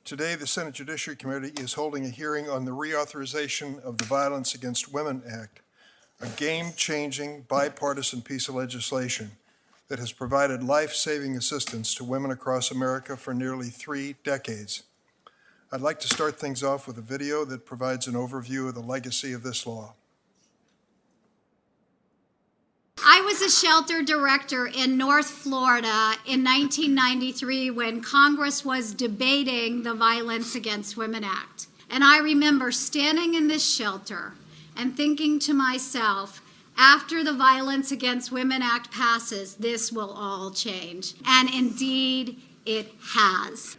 Today, the Senate Judiciary Committee is holding a hearing on the Reauthorization of the Violence Against Women Act, a game-changing bipartisan piece of legislation that has provided life-saving assistance to women across America for nearly 3 decades. I'd like to start things off with a video that provides an overview of the legacy of this law. I was a shelter director in North Florida in 1993 when Congress was debating the Violence Against Women Act. And I remember standing in this shelter and thinking to myself, after the Violence Against Women Act passes, this will all change. And indeed, it has.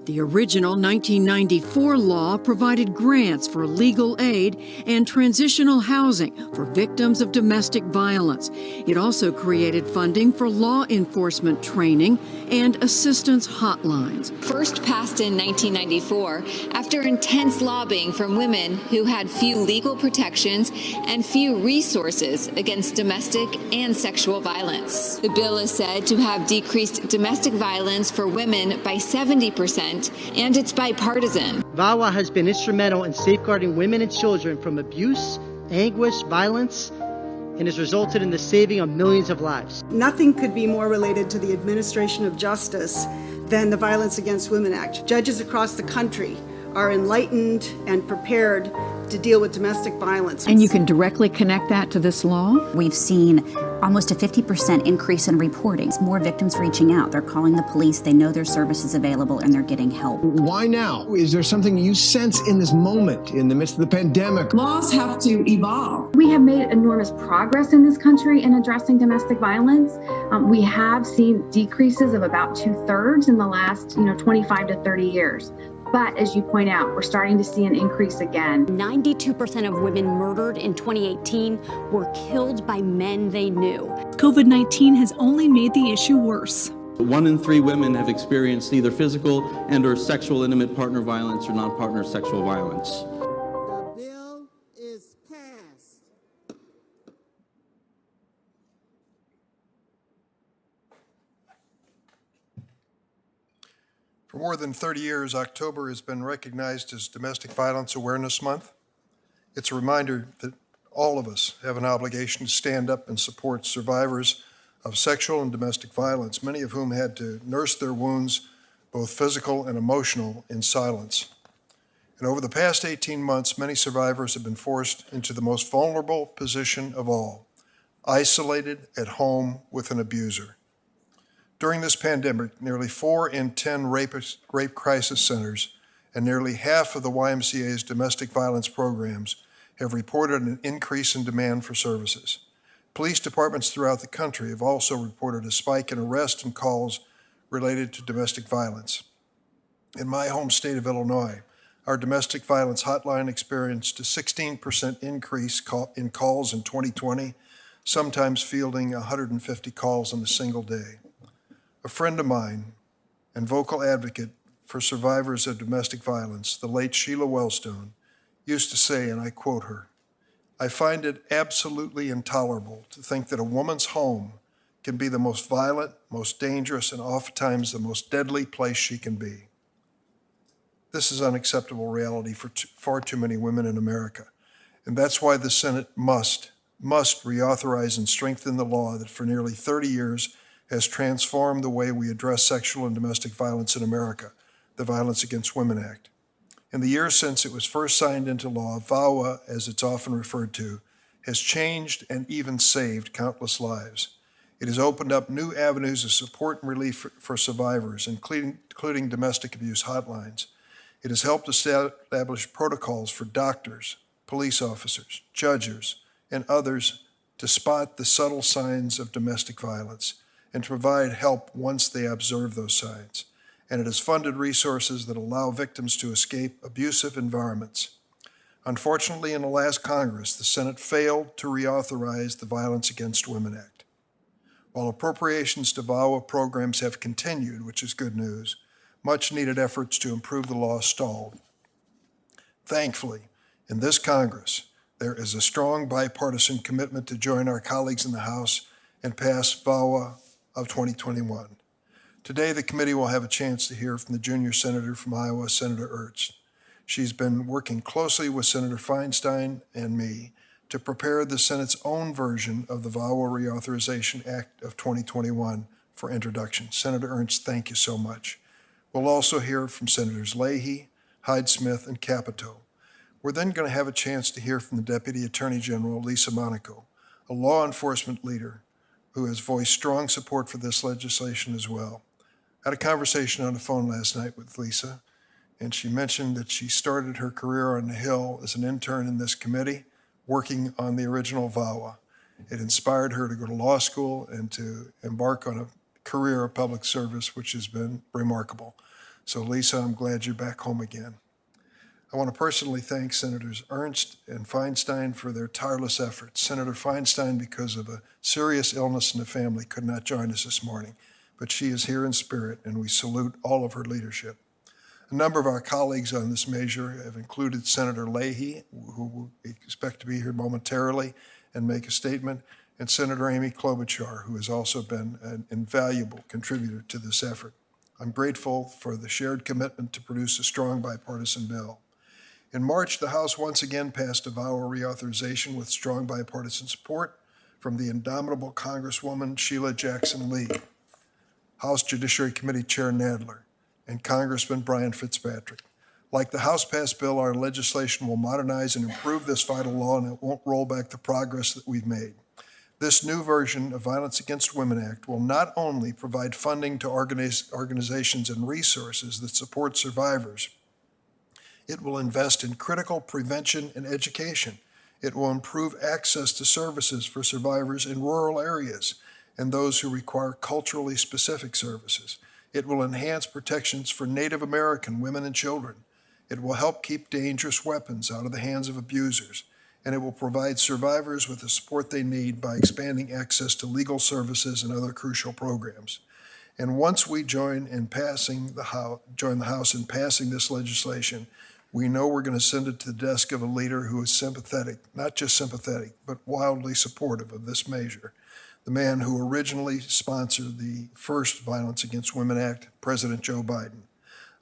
The original 1994 law provided grants for legal aid and transitional housing for victims of domestic violence. It also created funding for law enforcement training and assistance hotlines. First passed in 1994 after intense lobbying from women who had few legal protections and few resources against domestic and sexual violence. The bill is said to have decreased domestic violence for women by 70%, and it's bipartisan. VAWA has been instrumental in safeguarding women and children from abuse, anguish, violence, and has resulted in the saving of millions of lives. Nothing could be more related to the administration of justice than the Violence Against Women Act. Judges across the country are enlightened and prepared to deal with domestic violence. And you can directly connect that to this law? We've seen almost a 50% increase in reporting. More victims reaching out. They're calling the police. They know their services available and they're getting help. Why now? Is there something you sense in this moment, in the midst of the pandemic? Laws have to evolve. We have made enormous progress in this country in addressing domestic violence. We have seen decreases of about 2/3 in the last 25 to 30 years. But as you point out, we're starting to see an increase again. 92% of women murdered in 2018 were killed by men they knew. COVID-19 has only made the issue worse. 1 in 3 women have experienced either physical and/or sexual intimate partner violence or non-partner sexual violence. The bill is passed. For more than 30 years, October has been recognized as Domestic Violence Awareness Month. It's a reminder that all of us have an obligation to stand up and support survivors of sexual and domestic violence, many of whom had to nurse their wounds, both physical and emotional, in silence. And over the past 18 months, many survivors have been forced into the most vulnerable position of all, isolated at home with an abuser. During this pandemic, nearly 4 in 10 rape crisis centers and nearly half of the YMCA's domestic violence programs have reported an increase in demand for services. Police departments throughout the country have also reported a spike in arrests and calls related to domestic violence. In my home state of Illinois, our domestic violence hotline experienced a 16% increase in calls in 2020, sometimes fielding 150 calls in a single day. A friend of mine and vocal advocate for survivors of domestic violence, the late Sheila Wellstone, used to say, and I quote her, "I find it absolutely intolerable to think that a woman's home can be the most violent, most dangerous, and oftentimes the most deadly place she can be." This is unacceptable reality for far too many women in America. And that's why the Senate must reauthorize and strengthen the law that for nearly 30 years has transformed the way we address sexual and domestic violence in America, the Violence Against Women Act. In the years since it was first signed into law, VAWA, as it's often referred to, has changed and even saved countless lives. It has opened up new avenues of support and relief for survivors, including domestic abuse hotlines. It has helped establish protocols for doctors, police officers, judges, and others to spot the subtle signs of domestic violence and to provide help once they observe those signs. And it has funded resources that allow victims to escape abusive environments. Unfortunately, in the last Congress, the Senate failed to reauthorize the Violence Against Women Act. While appropriations to VAWA programs have continued, which is good news, much-needed efforts to improve the law stalled. Thankfully, in this Congress, there is a strong bipartisan commitment to join our colleagues in the House and pass VAWA of 2021. Today, the committee will have a chance to hear from the junior senator from Iowa, Senator Ernst. She's been working closely with Senator Feinstein and me to prepare the Senate's own version of the VAWA Reauthorization Act of 2021 for introduction. Senator Ernst, thank you so much. We'll also hear from Senators Leahy, Hyde-Smith, and Capito. We're then going to have a chance to hear from the Deputy Attorney General, Lisa Monaco, a law enforcement leader who has voiced strong support for this legislation as well. I had a conversation on the phone last night with Lisa, and she mentioned that she started her career on the Hill as an intern in this committee, working on the original VAWA. It inspired her to go to law school and to embark on a career of public service, which has been remarkable. So Lisa, I'm glad you're back home again. I want to personally thank Senators Ernst and Feinstein for their tireless efforts. Senator Feinstein, because of a serious illness in the family, could not join us this morning, but she is here in spirit, and we salute all of her leadership. A number of our colleagues on this measure have included Senator Leahy, who we expect to be here momentarily and make a statement, and Senator Amy Klobuchar, who has also been an invaluable contributor to this effort. I'm grateful for the shared commitment to produce a strong bipartisan bill. In March, the House once again passed a VAWA reauthorization with strong bipartisan support from the indomitable Congresswoman Sheila Jackson Lee, House Judiciary Committee Chair Nadler, and Congressman Brian Fitzpatrick. Like the House-passed bill, our legislation will modernize and improve this vital law, and it won't roll back the progress that we've made. This new version of Violence Against Women Act will not only provide funding to organizations and resources that support survivors, it will invest in critical prevention and education. It will improve access to services for survivors in rural areas and those who require culturally specific services. It will enhance protections for Native American women and children. It will help keep dangerous weapons out of the hands of abusers. And it will provide survivors with the support they need by expanding access to legal services and other crucial programs. And once we join the House in passing this legislation, we know we're going to send it to the desk of a leader who is sympathetic, not just sympathetic, but wildly supportive of this measure. The man who originally sponsored the first Violence Against Women Act, President Joe Biden.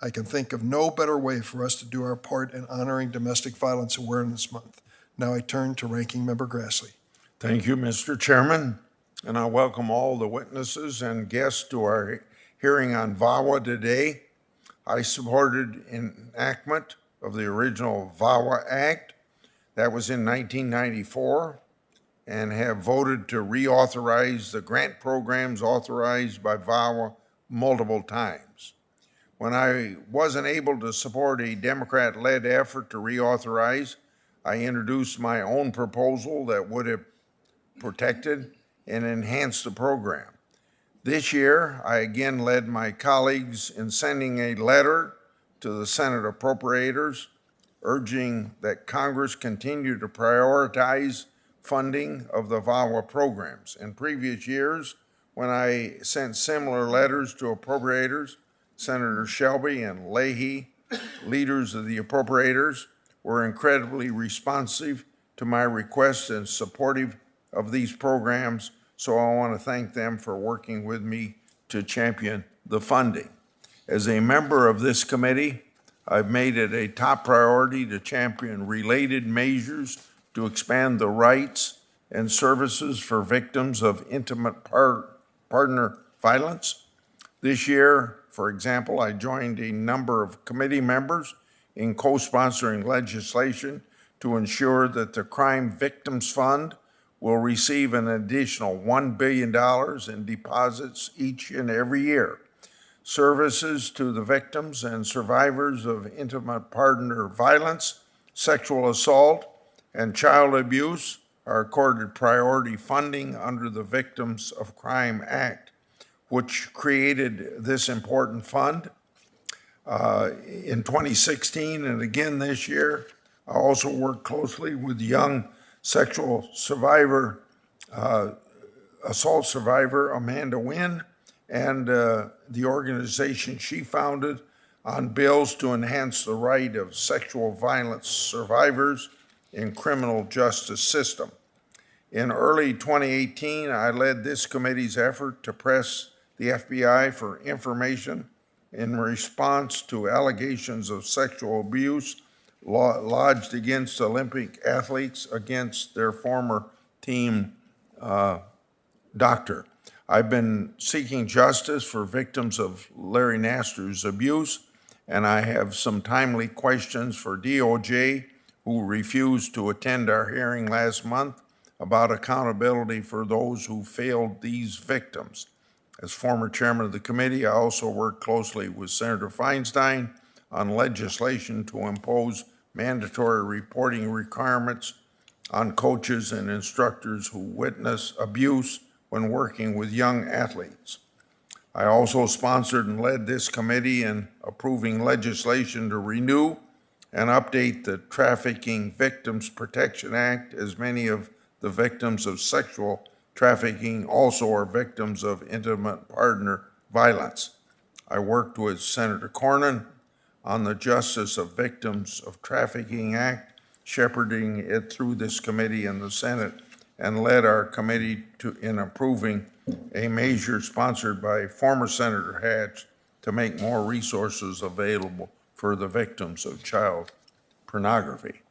I can think of no better way for us to do our part in honoring Domestic Violence Awareness Month. Now I turn to Ranking Member Grassley. Thank you, Mr. Chairman, and I welcome all the witnesses and guests to our hearing on VAWA today. I supported enactment of the original VAWA Act. That was in 1994. And have voted to reauthorize the grant programs authorized by VAWA multiple times. When I wasn't able to support a Democrat-led effort to reauthorize, I introduced my own proposal that would have protected and enhanced the program. This year, I again led my colleagues in sending a letter to the Senate appropriators urging that Congress continue to prioritize funding of the VAWA programs. In previous years, when I sent similar letters to appropriators, Senator Shelby and Leahy, leaders of the appropriators, were incredibly responsive to my requests and supportive of these programs, so I want to thank them for working with me to champion the funding. As a member of this committee, I've made it a top priority to champion related measures to expand the rights and services for victims of intimate partner violence. This year, for example, I joined a number of committee members in co-sponsoring legislation to ensure that the Crime Victims Fund will receive an additional $1 billion in deposits each and every year. Services to the victims and survivors of intimate partner violence, sexual assault, and child abuse are accorded priority funding under the Victims of Crime Act, which created this important fund. In 2016 and again this year, I also worked closely with young sexual survivor, assault survivor Amanda Wynn and the organization she founded on bills to enhance the right of sexual violence survivors in criminal justice system. In early 2018, I led this committee's effort to press the FBI for information in response to allegations of sexual abuse lodged against Olympic athletes against their former team doctor. I've been seeking justice for victims of Larry Nassar's abuse, and I have some timely questions for DOJ, who refused to attend our hearing last month about accountability for those who failed these victims. As former chairman of the committee, I also worked closely with Senator Feinstein on legislation to impose mandatory reporting requirements on coaches and instructors who witness abuse when working with young athletes. I also sponsored and led this committee in approving legislation to renew and update the Trafficking Victims Protection Act, as many of the victims of sexual trafficking also are victims of intimate partner violence. I worked with Senator Cornyn on the Justice of Victims of Trafficking Act, shepherding it through this committee in the Senate, and led our committee in approving a measure sponsored by former Senator Hatch to make more resources available for the victims of child pornography.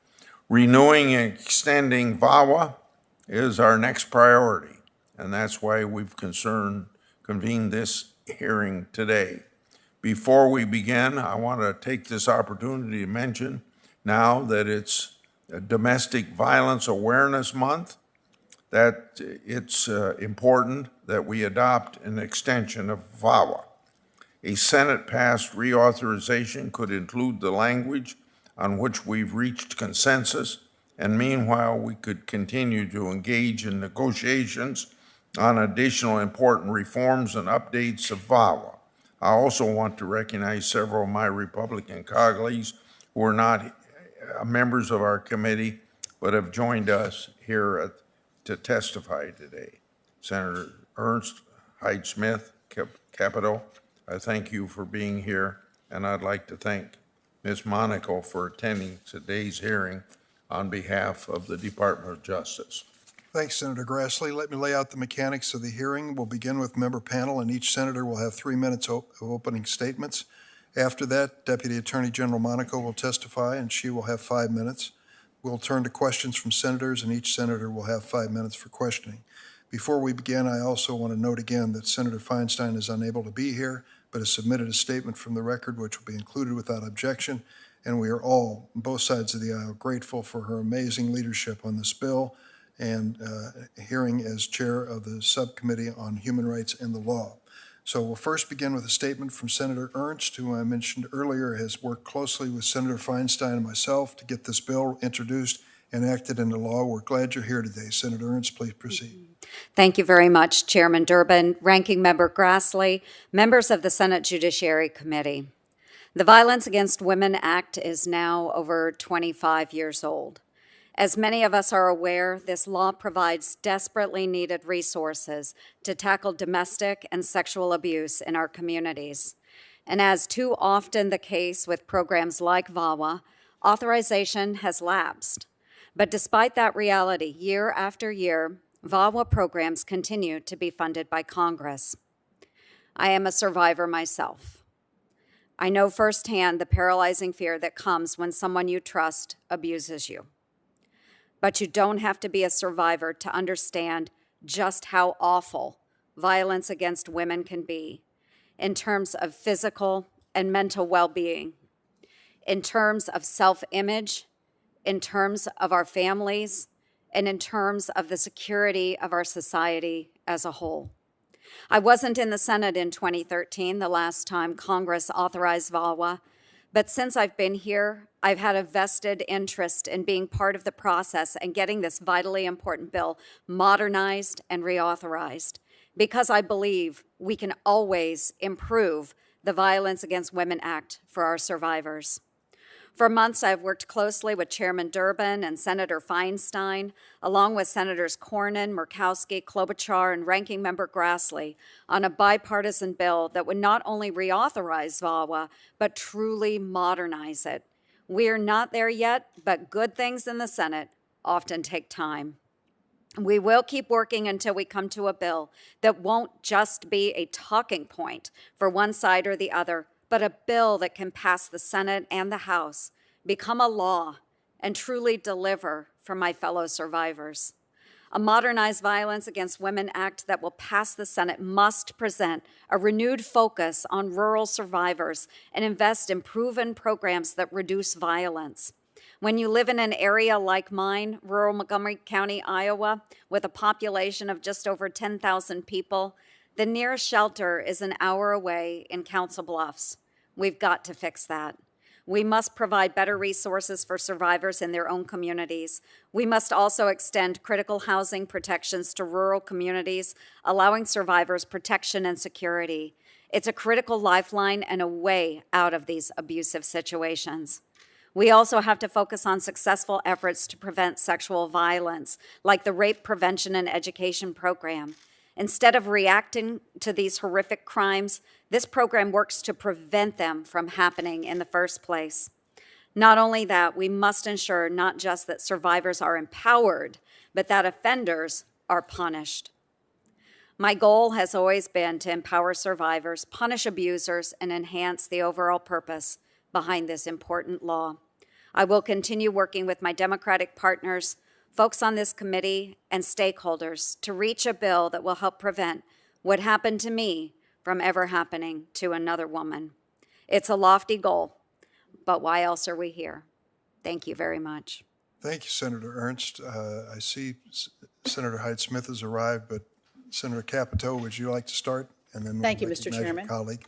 Renewing and extending VAWA is our next priority, and that's why we've convened this hearing today. Before we begin, I want to take this opportunity to mention now that it's Domestic Violence Awareness Month, that it's important that we adopt an extension of VAWA. A Senate-passed reauthorization could include the language on which we've reached consensus, and meanwhile, we could continue to engage in negotiations on additional important reforms and updates of VAWA. I also want to recognize several of my Republican colleagues who are not members of our committee, but have joined us here to testify today. Senator Ernst, Hyde-Smith, Capito, I thank you for being here, and I'd like to thank Ms. Monaco for attending today's hearing on behalf of the Department of Justice. Thanks, Senator Grassley. Let me lay out the mechanics of the hearing. We'll begin with member panel, and each senator will have 3 minutes of opening statements. After that, Deputy Attorney General Monaco will testify, and she will have 5 minutes. We'll turn to questions from senators, and each senator will have 5 minutes for questioning. Before we begin, I also want to note again that Senator Feinstein is unable to be here, but has submitted a statement from the record which will be included without objection, and we are all, on both sides of the aisle, grateful for her amazing leadership on this bill and hearing as chair of the Subcommittee on Human Rights and the Law. So we'll first begin with a statement from Senator Ernst, who I mentioned earlier has worked closely with Senator Feinstein and myself to get this bill introduced and acted into law. We're glad you're here today. Senator Ernst, please proceed. Thank you very much, Chairman Durbin, Ranking Member Grassley, members of the Senate Judiciary Committee. The Violence Against Women Act is now over 25 years old. As many of us are aware, this law provides desperately needed resources to tackle domestic and sexual abuse in our communities. And as too often the case with programs like VAWA, authorization has lapsed. But despite that reality, year after year, VAWA programs continue to be funded by Congress. I am a survivor myself. I know firsthand the paralyzing fear that comes when someone you trust abuses you. But you don't have to be a survivor to understand just how awful violence against women can be in terms of physical and mental well-being, in terms of self-image, in terms of our families, and in terms of the security of our society as a whole. I wasn't in the Senate in 2013, the last time Congress authorized VAWA, but since I've been here, I've had a vested interest in being part of the process and getting this vitally important bill modernized and reauthorized, because I believe we can always improve the Violence Against Women Act for our survivors. For months, I've worked closely with Chairman Durbin and Senator Feinstein, along with Senators Cornyn, Murkowski, Klobuchar, and Ranking Member Grassley, on a bipartisan bill that would not only reauthorize VAWA, but truly modernize it. We are not there yet, but good things in the Senate often take time. We will keep working until we come to a bill that won't just be a talking point for one side or the other, but a bill that can pass the Senate and the House, become a law, and truly deliver for my fellow survivors. A modernized Violence Against Women Act that will pass the Senate must present a renewed focus on rural survivors and invest in proven programs that reduce violence. When you live in an area like mine, rural Montgomery County, Iowa, with a population of just over 10,000 people, the nearest shelter is an hour away in Council Bluffs. We've got to fix that. We must provide better resources for survivors in their own communities. We must also extend critical housing protections to rural communities, allowing survivors protection and security. It's a critical lifeline and a way out of these abusive situations. We also have to focus on successful efforts to prevent sexual violence, like the Rape Prevention and Education Program. Instead of reacting to these horrific crimes, this program works to prevent them from happening in the first place. Not only that, we must ensure not just that survivors are empowered, but that offenders are punished. My goal has always been to empower survivors, punish abusers, and enhance the overall purpose behind this important law. I will continue working with my Democratic partners, folks on this committee, and stakeholders to reach a bill that will help prevent what happened to me from ever happening to another woman. It's a lofty goal, but why else are we here? Thank you very much. Thank you, Senator Ernst. I see Senator Hyde-Smith has arrived, but Senator Capito, would you like to start? And then Thank you, we'll Mr. recognize your Chairman. colleague.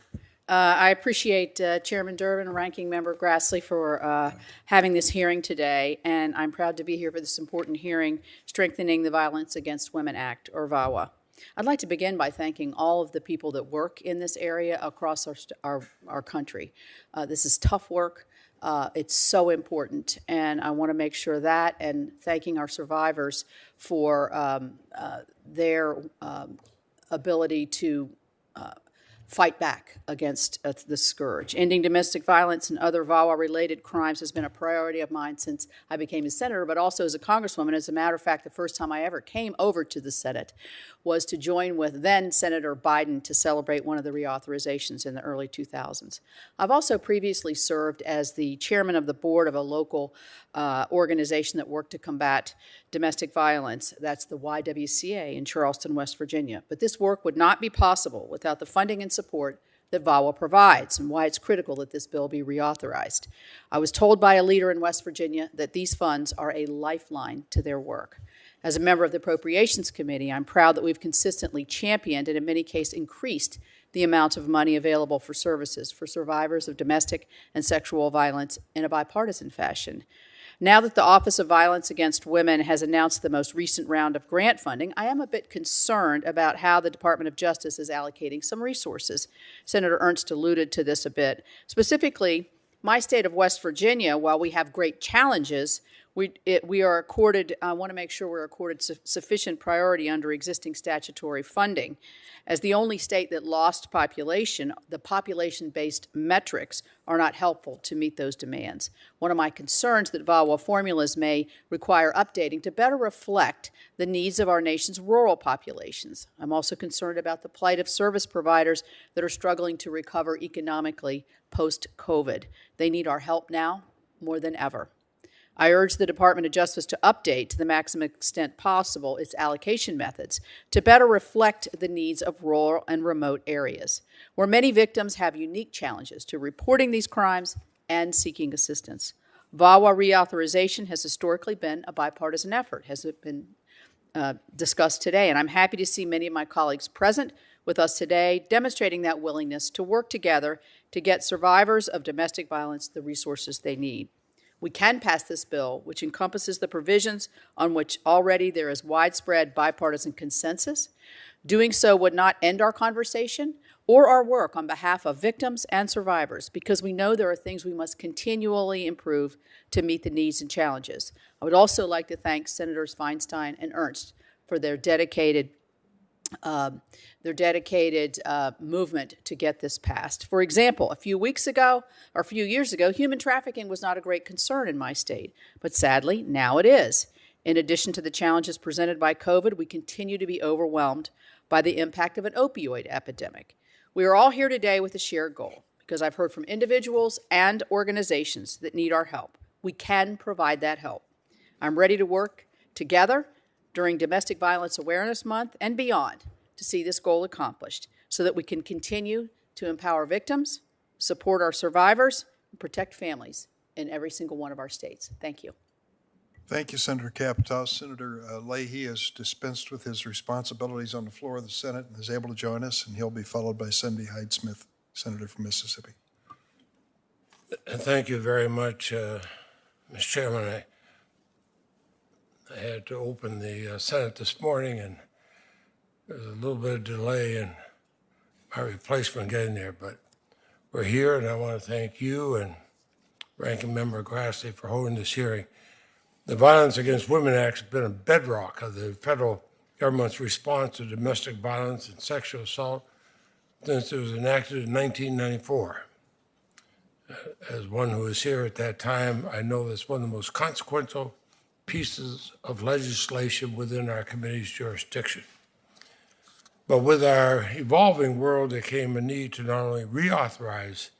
I appreciate Chairman Durbin and Ranking Member Grassley for having this hearing today, and I'm proud to be here for this important hearing, Strengthening the Violence Against Women Act, or VAWA. I'd like to begin by thanking all of the people that work in this area across our country. This is tough work. It's so important, and I want to make sure that, and thanking our survivors for their ability to fight back against the scourge. Ending domestic violence and other VAWA-related crimes has been a priority of mine since I became a senator, but also as a congresswoman. As a matter of fact, the first time I ever came over to the Senate was to join with then Senator Biden to celebrate one of the reauthorizations in the early 2000s. I've also previously served as the chairman of the board of a local organization that worked to combat domestic violence. That's the YWCA in Charleston, West Virginia. But this work would not be possible without the funding and support that VAWA provides, and why it's critical that this bill be reauthorized. I was told by a leader in West Virginia that these funds are a lifeline to their work. As a member of the Appropriations Committee, I'm proud that we've consistently championed and in many cases increased the amount of money available for services for survivors of domestic and sexual violence in a bipartisan fashion. Now that the Office of Violence Against Women has announced the most recent round of grant funding, I am a bit concerned about how the Department of Justice is allocating some resources. Senator Ernst alluded to this a bit. Specifically, my state of West Virginia, while we have great challenges, we are accorded, I want to make sure we're accorded sufficient priority under existing statutory funding. As the only state that lost population, the population-based metrics are not helpful to meet those demands. One of my concerns that VAWA formulas may require updating to better reflect the needs of our nation's rural populations. I'm also concerned about the plight of service providers that are struggling to recover economically post-COVID. They need our help now more than ever. I urge the Department of Justice to update, to the maximum extent possible, its allocation methods to better reflect the needs of rural and remote areas, where many victims have unique challenges to reporting these crimes and seeking assistance. VAWA reauthorization has historically been a bipartisan effort, has it been discussed today, and I'm happy to see many of my colleagues present with us today, demonstrating that willingness to work together to get survivors of domestic violence the resources they need. We can pass this bill, which encompasses the provisions on which already there is widespread bipartisan consensus. Doing so would not end our conversation or our work on behalf of victims and survivors, because we know there are things we must continually improve to meet the needs and challenges. I would also like to thank Senators Feinstein and Ernst for their dedicated movement to get this passed. For example, a few years ago, human trafficking was not a great concern in my state, but sadly, now it is. In addition to the challenges presented by COVID, we continue to be overwhelmed by the impact of an opioid epidemic. We are all here today with a shared goal because I've heard from individuals and organizations that need our help. We can provide that help. I'm ready to work together during Domestic Violence Awareness Month and beyond to see this goal accomplished so that we can continue to empower victims, support our survivors, and protect families in every single one of our states. Thank you. Thank you, Senator Capito. Senator Leahy has dispensed with his responsibilities on the floor of the Senate and is able to join us, and he'll be followed by Cindy Hyde-Smith, Senator from Mississippi. Thank you very much, Mr. Chairman. I had to open the Senate this morning, and there was a little bit of delay in my replacement getting there, but we're here, and I want to thank you and Ranking Member Grassley for holding this hearing. The Violence Against Women Act has been a bedrock of the federal government's response to domestic violence and sexual assault since it was enacted in 1994. As one who was here at that time, I know that's one of the most consequential pieces of legislation within our committee's jurisdiction. But with our evolving world, there came a need to not only reauthorize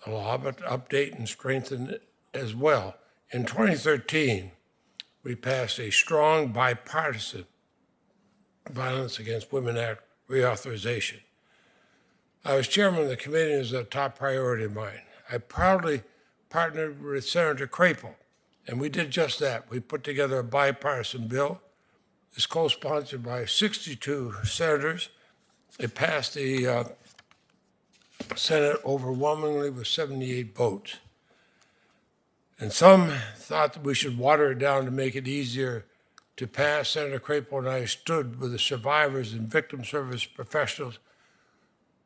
the law, but to update and strengthen it as well. In 2013, we passed a strong bipartisan Violence Against Women Act reauthorization. I was chairman of the committee, and it was a top priority of mine. I proudly partnered with Senator Capito, and we did just that. We put together a bipartisan bill. It's co-sponsored by 62 senators. It passed the Senate overwhelmingly with 78 votes. And some thought that we should water it down to make it easier to pass. Senator Capito and I stood with the survivors and victim service professionals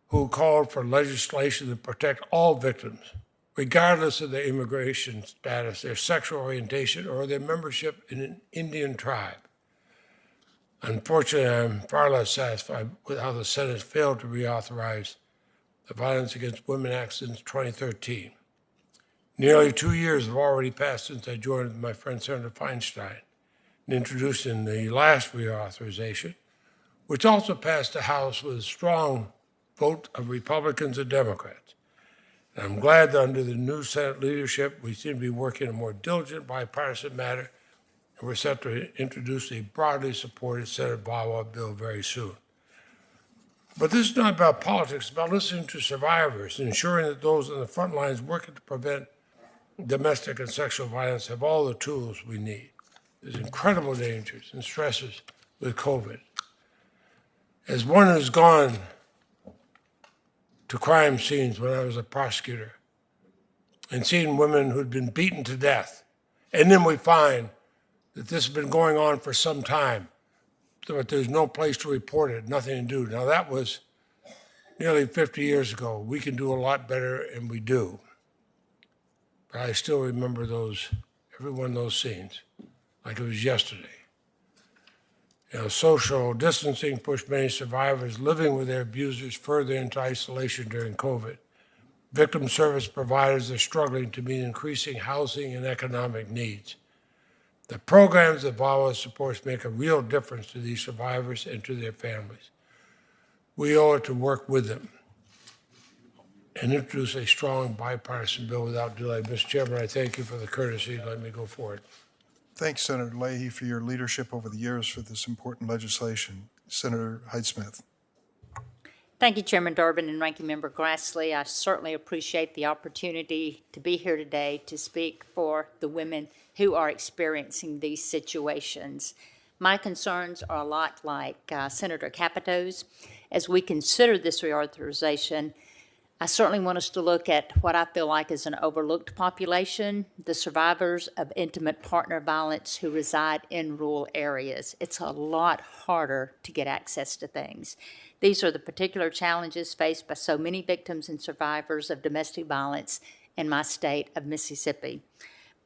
who called for legislation to protect all victims, regardless of their immigration status, their sexual orientation, or their membership in an Indian tribe. Unfortunately, I'm far less satisfied with how the Senate failed to reauthorize the Violence Against Women Act since 2013. Nearly 2 years have already passed since I joined my friend Senator Feinstein in introducing the last reauthorization, which also passed the House with a strong vote of Republicans and Democrats. And I'm glad that under the new Senate leadership, we seem to be working a more diligent bipartisan matter, and we're set to introduce a broadly supported Senate VAWA bill very soon. But this is not about politics, it's about listening to survivors and ensuring that those on the front lines working to prevent domestic and sexual violence have all the tools we need. There's incredible dangers and stresses with COVID. As one who's gone to crime scenes when I was a prosecutor and seen women who'd been beaten to death, and then we find that this has been going on for some time, but there's no place to report it, nothing to do. Now that was nearly 50 years ago. We can do a lot better, and we do. But I still remember every one of those scenes, like it was yesterday. Social distancing pushed many survivors living with their abusers further into isolation during COVID. Victim service providers are struggling to meet increasing housing and economic needs. The programs that VAWA supports make a real difference to these survivors and to their families. We owe it to work with them and introduce a strong bipartisan bill without delay. Mr. Chairman, I thank you for the courtesy to let me go forward. Thanks, Senator Leahy, for your leadership over the years for this important legislation. Senator Hyde-Smith. Thank you, Chairman Durbin and Ranking Member Grassley. I certainly appreciate the opportunity to be here today to speak for the women who are experiencing these situations. My concerns are a lot like Senator Capito's. As we consider this reauthorization, I certainly want us to look at what I feel like is an overlooked population, the survivors of intimate partner violence who reside in rural areas. It's a lot harder to get access to things. These are the particular challenges faced by so many victims and survivors of domestic violence in my state of Mississippi.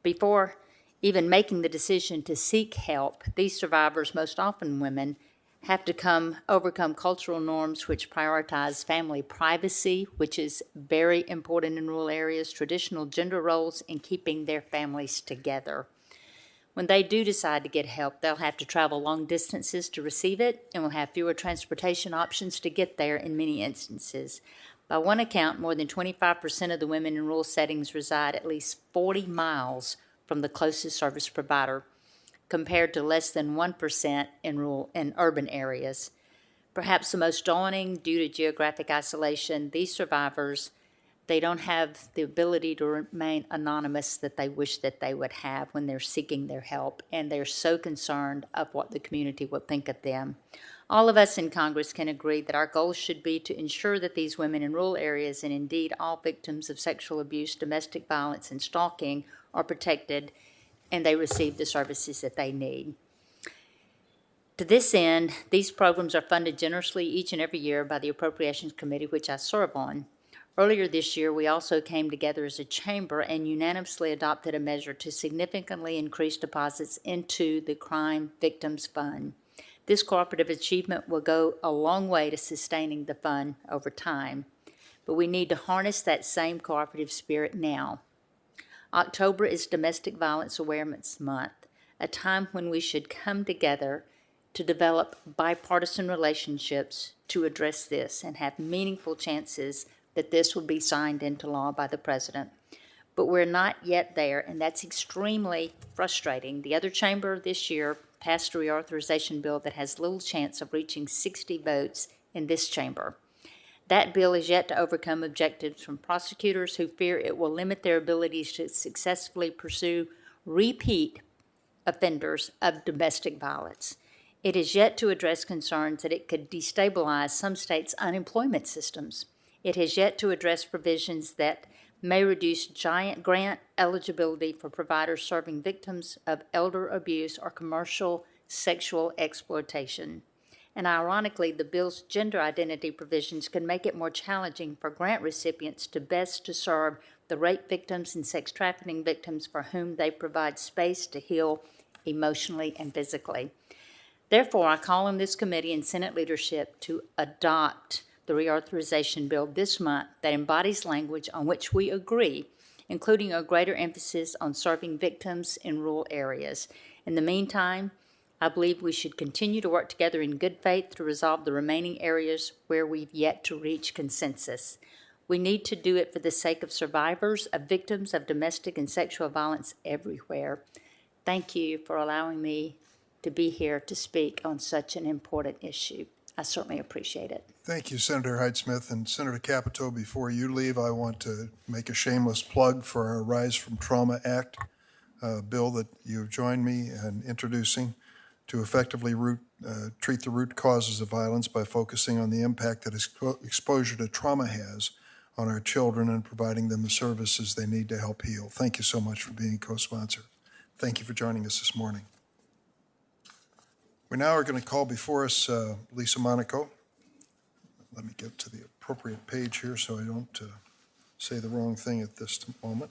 Before even making the decision to seek help, these survivors, most often women, have to overcome cultural norms which prioritize family privacy, which is very important in rural areas, traditional gender roles, and keeping their families together. When they do decide to get help, they'll have to travel long distances to receive it and will have fewer transportation options to get there in many instances. By one account, more than 25% of the women in rural settings reside at least 40 miles from the closest service provider, compared to less than 1% in rural and urban areas. Perhaps the most daunting due to geographic isolation, these survivors, they don't have the ability to remain anonymous that they wish that they would have when they're seeking their help, and they're so concerned of what the community will think of them. All of us in Congress can agree that our goal should be to ensure that these women in rural areas, and indeed all victims of sexual abuse, domestic violence, and stalking, are protected and they receive the services that they need. To this end, these programs are funded generously each and every year by the Appropriations Committee, which I serve on. Earlier this year, we also came together as a chamber and unanimously adopted a measure to significantly increase deposits into the Crime Victims Fund. This cooperative achievement will go a long way to sustaining the fund over time, but we need to harness that same cooperative spirit now. October is Domestic Violence Awareness Month, a time when we should come together to develop bipartisan relationships to address this and have meaningful chances that this will be signed into law by the President. But we're not yet there, and that's extremely frustrating. The other chamber this year passed a reauthorization bill that has little chance of reaching 60 votes in this chamber. That bill is yet to overcome objectives from prosecutors who fear it will limit their abilities to successfully pursue repeat offenders of domestic violence. It is yet to address concerns that it could destabilize some states' unemployment systems. It has yet to address provisions that may reduce giant grant eligibility for providers serving victims of elder abuse or commercial sexual exploitation. And ironically, the bill's gender identity provisions could make it more challenging for grant recipients to best to serve the rape victims and sex trafficking victims for whom they provide space to heal emotionally and physically. Therefore, I call on this committee and Senate leadership to adopt the reauthorization bill this month that embodies language on which we agree, including a greater emphasis on serving victims in rural areas. In the meantime, I believe we should continue to work together in good faith to resolve the remaining areas where we've yet to reach consensus. We need to do it for the sake of survivors, of victims of domestic and sexual violence everywhere. Thank you for allowing me to be here to speak on such an important issue. I certainly appreciate it. Thank you, Senator Hyde-Smith. And Senator Capito, before you leave, I want to make a shameless plug for our Rise from Trauma Act bill that you've joined me in introducing to effectively treat the root causes of violence by focusing on the impact that exposure to trauma has on our children and providing them the services they need to help heal. Thank you so much for being a co-sponsor. Thank you for joining us this morning. We now are going to call before us Lisa Monaco. Let me get to the appropriate page here so I don't say the wrong thing at this moment.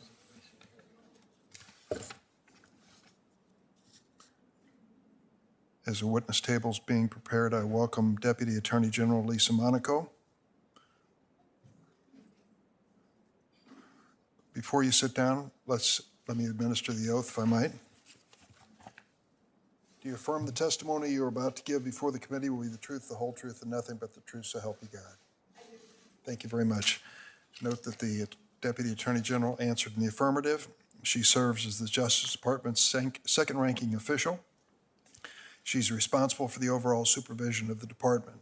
As the witness table is being prepared, I welcome Deputy Attorney General Lisa Monaco. Before you sit down, let me administer the oath, if I might. Do you affirm the testimony you are about to give before the committee will be the truth, the whole truth, and nothing but the truth, so help you God? I do. Thank you very much. Note that the Deputy Attorney General answered in the affirmative. She serves as the Justice Department's second-ranking official. She's responsible for the overall supervision of the department.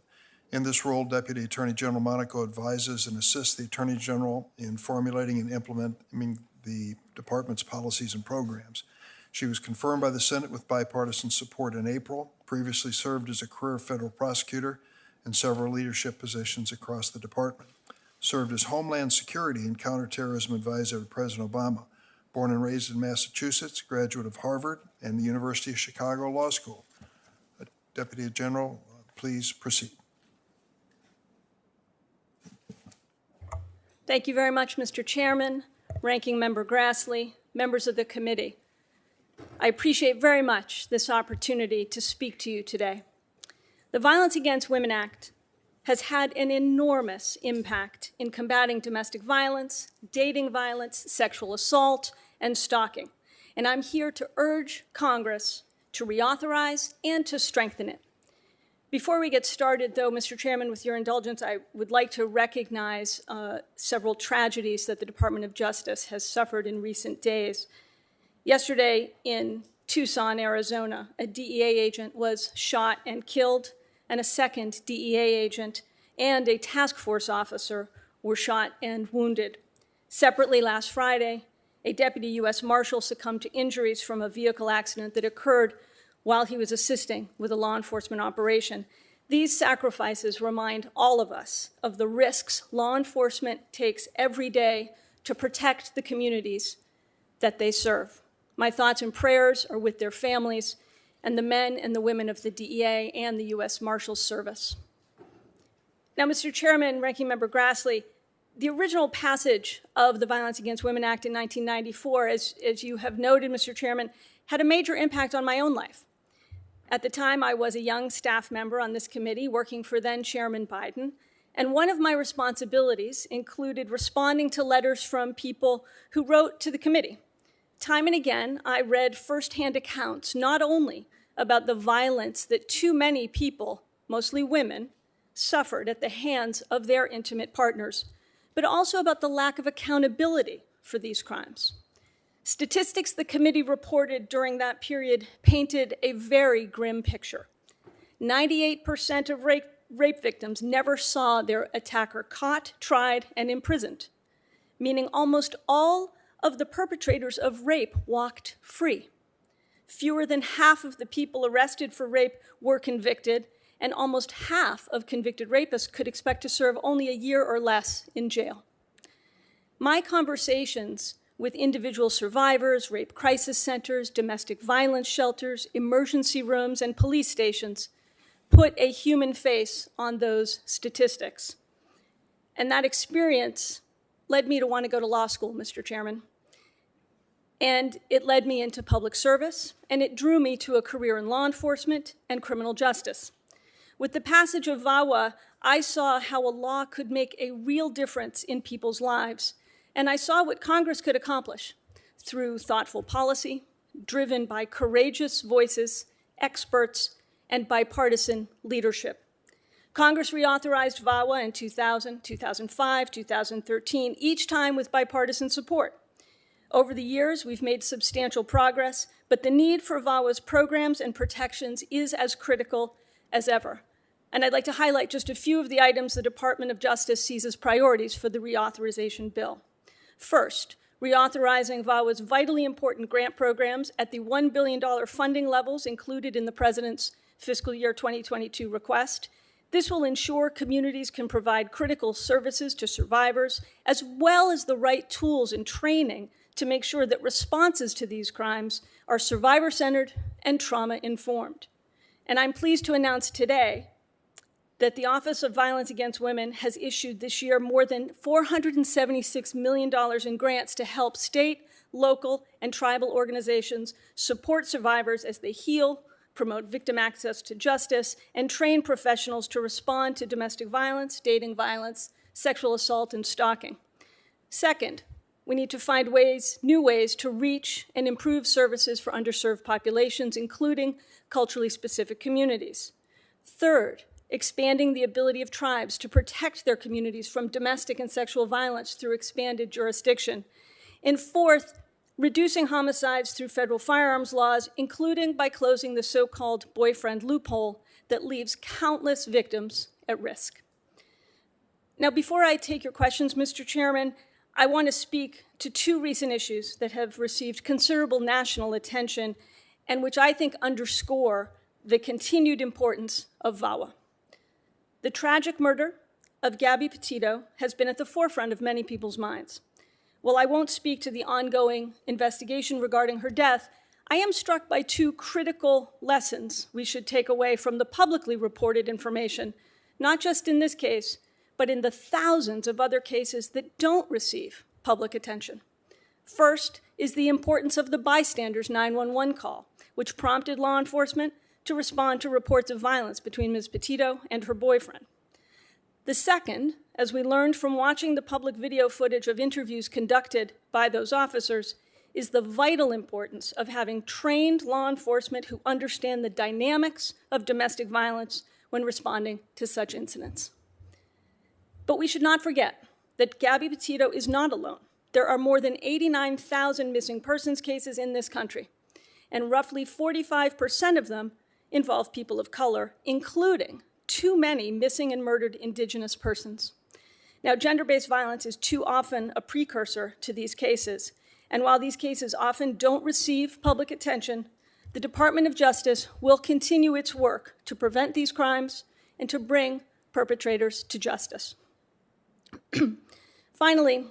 In this role, Deputy Attorney General Monaco advises and assists the Attorney General in formulating and implementing the department's policies and programs. She was confirmed by the Senate with bipartisan support in April, previously served as a career federal prosecutor in several leadership positions across the department, served as Homeland Security and Counterterrorism Advisor to President Obama, born and raised in Massachusetts, graduate of Harvard and the University of Chicago Law School. Deputy General, please proceed. Thank you very much, Mr. Chairman, Ranking Member Grassley, members of the committee. I appreciate very much this opportunity to speak to you today. The Violence Against Women Act has had an enormous impact in combating domestic violence, dating violence, sexual assault, and stalking. and I'm here to urge Congress to reauthorize and to strengthen it. Before we get started, though, Mr. Chairman, with your indulgence, I would like to recognize several tragedies that the Department of Justice has suffered in recent days. Yesterday in Tucson, Arizona, a DEA agent was shot and killed, and a second DEA agent and a task force officer were shot and wounded. Separately, last Friday, a deputy U.S. Marshal succumbed to injuries from a vehicle accident that occurred while he was assisting with a law enforcement operation. These sacrifices remind all of us of the risks law enforcement takes every day to protect the communities that they serve. My thoughts and prayers are with their families and the men and the women of the DEA and the U.S. Marshals Service. Now, Mr. Chairman, Ranking Member Grassley, the original passage of the Violence Against Women Act in 1994, as you have noted, Mr. Chairman, had a major impact on my own life. At the time, I was a young staff member on this committee working for then Chairman Biden, and one of my responsibilities included responding to letters from people who wrote to the committee. Time and again, I read firsthand accounts not only about the violence that too many people, mostly women, suffered at the hands of their intimate partners, but also about the lack of accountability for these crimes. Statistics the committee reported during that period painted a very grim picture. 98% of rape victims never saw their attacker caught, tried, and imprisoned, meaning almost all of the perpetrators of rape walked free. Fewer than half of the people arrested for rape were convicted, and almost half of convicted rapists could expect to serve only a year or less in jail. My conversations with individual survivors, rape crisis centers, domestic violence shelters, emergency rooms, and police stations put a human face on those statistics. And that experience led me to want to go to law school, Mr. Chairman. And it led me into public service, and it drew me to a career in law enforcement and criminal justice. With the passage of VAWA, I saw how a law could make a real difference in people's lives, and I saw what Congress could accomplish through thoughtful policy, driven by courageous voices, experts, and bipartisan leadership. Congress reauthorized VAWA in 2000, 2005, 2013, each time with bipartisan support. Over the years, we've made substantial progress, but the need for VAWA's programs and protections is as critical as ever. And I'd like to highlight just a few of the items the Department of Justice sees as priorities for the reauthorization bill. First, reauthorizing VAWA's vitally important grant programs at the $1 billion funding levels included in the President's fiscal year 2022 request. This will ensure communities can provide critical services to survivors, as well as the right tools and training to make sure that responses to these crimes are survivor-centered and trauma-informed. And I'm pleased to announce today that the Office of Violence Against Women has issued this year more than $476 million in grants to help state, local, and tribal organizations support survivors as they heal, promote victim access to justice, and train professionals to respond to domestic violence, dating violence, sexual assault, and stalking. Second, we need to find new ways to reach and improve services for underserved populations, including culturally specific communities. Third, expanding the ability of tribes to protect their communities from domestic and sexual violence through expanded jurisdiction. And fourth, reducing homicides through federal firearms laws, including by closing the so-called boyfriend loophole that leaves countless victims at risk. Now, before I take your questions, Mr. Chairman, I want to speak to two recent issues that have received considerable national attention and which I think underscore the continued importance of VAWA. The tragic murder of Gabby Petito has been at the forefront of many people's minds. While I won't speak to the ongoing investigation regarding her death, I am struck by two critical lessons we should take away from the publicly reported information, not just in this case, but in the thousands of other cases that don't receive public attention. First is the importance of the bystander's 911 call, which prompted law enforcement to respond to reports of violence between Ms. Petito and her boyfriend. The second, as we learned from watching the public video footage of interviews conducted by those officers, is the vital importance of having trained law enforcement who understand the dynamics of domestic violence when responding to such incidents. But we should not forget that Gabby Petito is not alone. There are more than 89,000 missing persons cases in this country, and roughly 45% of them involve people of color, including too many missing and murdered Indigenous persons. Now, gender-based violence is too often a precursor to these cases, and while these cases often don't receive public attention, the Department of Justice will continue its work to prevent these crimes and to bring perpetrators to justice. Finally,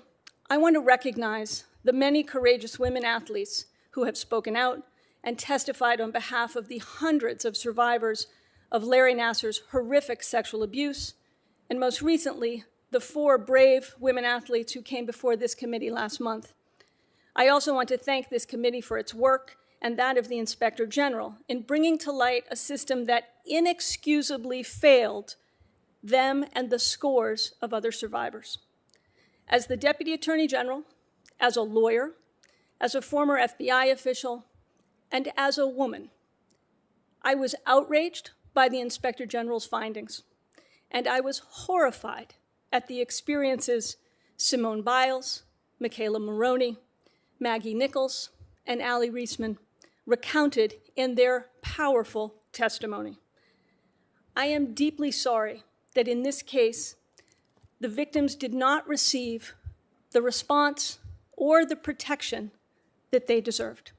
I want to recognize the many courageous women athletes who have spoken out and testified on behalf of the hundreds of survivors of Larry Nassar's horrific sexual abuse, and most recently, the 4 brave women athletes who came before this committee last month. I also want to thank this committee for its work and that of the Inspector General in bringing to light a system that inexcusably failed them and the scores of other survivors. As the Deputy Attorney General, as a lawyer, as a former FBI official, and as a woman, I was outraged by the Inspector General's findings, and I was horrified at the experiences Simone Biles, Michaela Maroney, Maggie Nichols, and Allie Reisman recounted in their powerful testimony. I am deeply sorry that in this case, the victims did not receive the response or the protection that they deserved.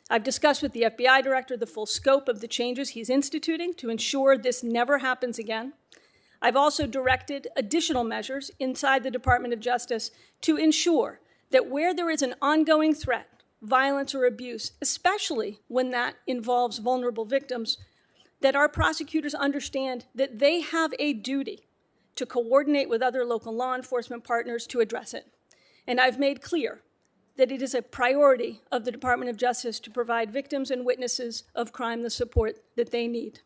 I've discussed with the FBI director the full scope of the changes he's instituting to ensure this never happens again. I've also directed additional measures inside the Department of Justice to ensure that where there is an ongoing threat, violence or abuse, especially when that involves vulnerable victims, that our prosecutors understand that they have a duty to coordinate with other local law enforcement partners to address it. And I've made clear that it is a priority of the Department of Justice to provide victims and witnesses of crime the support that they need.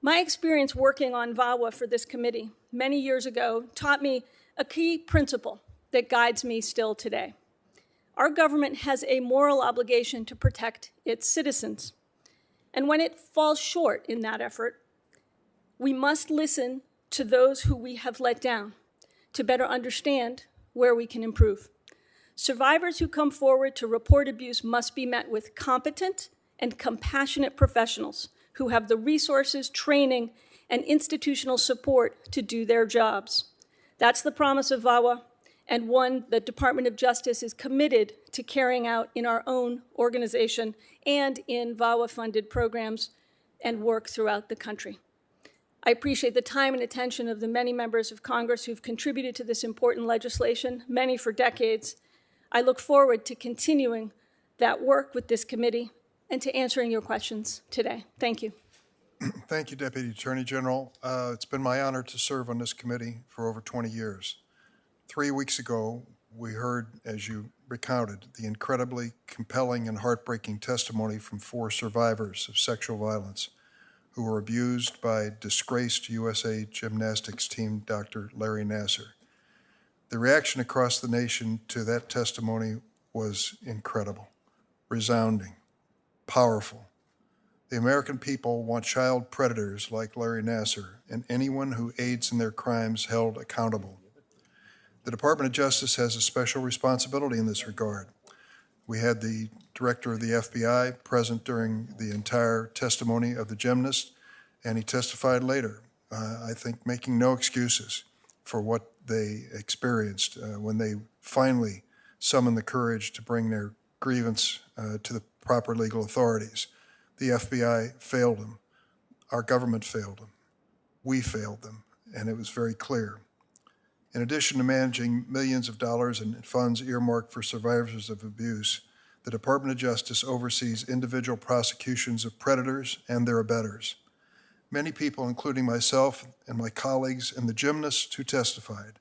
My experience working on VAWA for this committee many years ago taught me a key principle that guides me still today. Our government has a moral obligation to protect its citizens. And when it falls short in that effort, we must listen to those who we have let down to better understand where we can improve. Survivors who come forward to report abuse must be met with competent and compassionate professionals who have the resources, training, and institutional support to do their jobs. That's the promise of VAWA, and one the Department of Justice is committed to carrying out in our own organization and in VAWA-funded programs and work throughout the country. I appreciate the time and attention of the many members of Congress who've contributed to this important legislation, many for decades. I look forward to continuing that work with this committee and to answering your questions today. Thank you. Thank you, Deputy Attorney General. It's been my honor to serve on this committee for over 20 years. 3 weeks ago, we heard, as you recounted, the incredibly compelling and heartbreaking testimony from 4 survivors of sexual violence who were abused by disgraced USA gymnastics team Dr. Larry Nassar. The reaction across the nation to that testimony was incredible, resounding, powerful. The American people want child predators like Larry Nassar and anyone who aids in their crimes held accountable. The Department of Justice has a special responsibility in this regard. We had the director of the FBI present during the entire testimony of the gymnast, and he testified later, I think making no excuses for what they experienced when they finally summoned the courage to bring their grievance to the proper legal authorities. The FBI failed them. Our government failed them. We failed them, and it was very clear. In addition to managing millions of dollars in funds earmarked for survivors of abuse, the Department of Justice oversees individual prosecutions of predators and their abettors. Many people, including myself and my colleagues and the gymnasts who testified,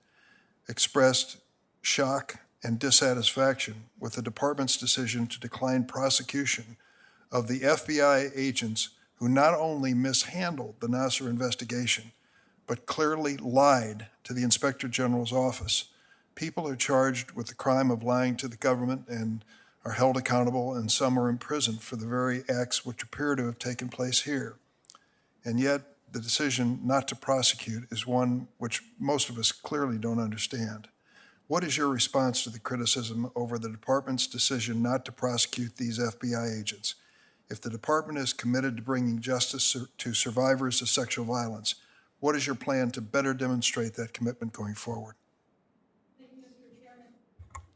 expressed shock and dissatisfaction with the department's decision to decline prosecution of the FBI agents who not only mishandled the Nassar investigation, but clearly lied to the Inspector General's office People are charged with the crime of lying to the government and are held accountable, and some are imprisoned for the very acts which appear to have taken place here. And yet, the decision not to prosecute is one which most of us clearly don't understand. What is your response to the criticism over the department's decision not to prosecute these FBI agents? If the department is committed to bringing justice to survivors of sexual violence, what is your plan to better demonstrate that commitment going forward?